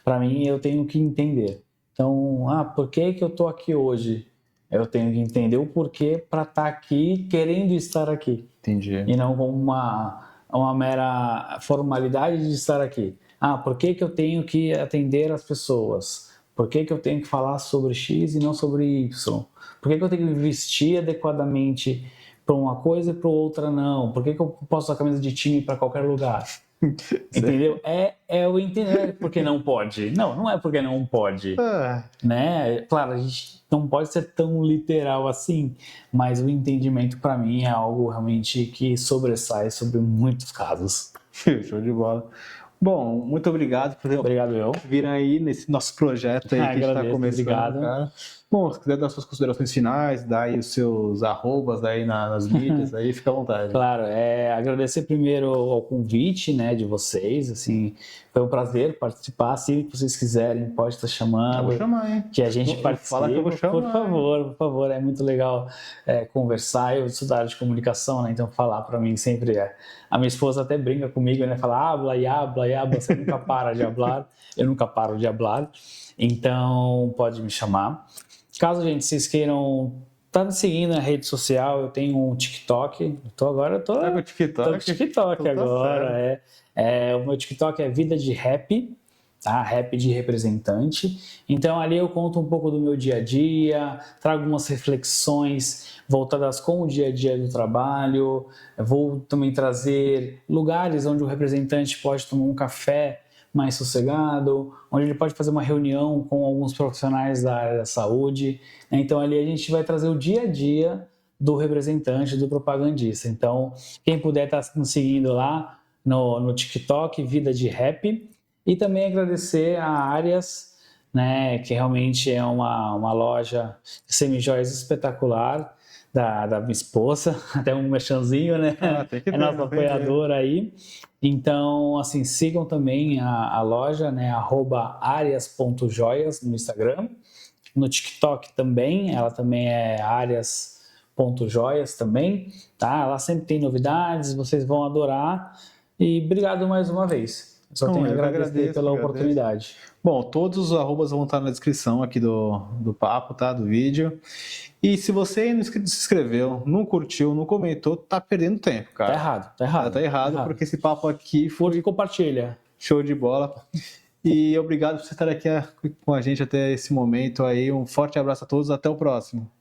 Para mim, eu tenho que entender. Então, por que eu tô aqui hoje? Eu tenho que entender o porquê para estar aqui, querendo estar aqui. Entendi. E não como uma mera formalidade de estar aqui. Por que eu tenho que atender as pessoas? Por que eu tenho que falar sobre X e não sobre Y? Por que eu tenho que me vestir adequadamente para uma coisa e para outra não? Por que eu posso usar camisa de time para qualquer lugar? Entendeu? É o entender porque não pode. Não é porque não pode. Né? Claro, a gente não pode ser tão literal assim, mas o entendimento para mim é algo realmente que sobressai sobre muitos casos. Show de bola. Bom, muito obrigado por vir aí nesse nosso projeto aí que a gente está começando. Obrigado. Cara. Bom, se quiser dar suas considerações finais, dar aí os seus arrobas aí nas mídias, aí fica à vontade. Claro, agradecer primeiro ao convite, né, de vocês, assim, foi um prazer participar. Se vocês quiserem, pode estar chamando. Eu vou chamar, hein? Que a gente participe. Fala que eu vou chamar. Por favor, é muito legal conversar. Eu sou da área de comunicação, né, então falar para mim sempre A minha esposa até brinca comigo, né, fala habla e habla, você nunca para de hablar, eu nunca paro de hablar, então pode me chamar. Caso, gente, vocês queiram estar me seguindo na rede social, eu tenho um TikTok. Tô no TikTok agora. O meu TikTok é Vida de Rap, tá? Rap de representante. Então ali eu conto um pouco do meu dia a dia, trago algumas reflexões voltadas com o dia a dia do trabalho. Eu vou também trazer lugares onde o representante pode tomar um café mais sossegado, onde ele pode fazer uma reunião com alguns profissionais da área da saúde. Então ali a gente vai trazer o dia a dia do representante, do propagandista. Então quem puder estar nos seguindo lá no TikTok, Vida de Rap, e também agradecer a Áreas, né, que realmente é uma loja de semijoias espetacular da minha esposa, até um merchanzinho, né? É nosso apoiador aí. Então, assim, sigam também a loja, né? @arias.joias no Instagram. No TikTok também, ela também é arias.joias também, tá? Ela sempre tem novidades, vocês vão adorar. E obrigado mais uma vez. Só tenho a agradecer pela oportunidade. Bom, todos os arrobas vão estar na descrição aqui do papo, tá? Do vídeo. E se você não se inscreveu, não curtiu, não comentou, tá perdendo tempo, cara. Tá errado, porque esse papo aqui foi... Compartilha. Show de bola. E obrigado por você estar aqui com a gente até esse momento aí. Um forte abraço a todos, até o próximo.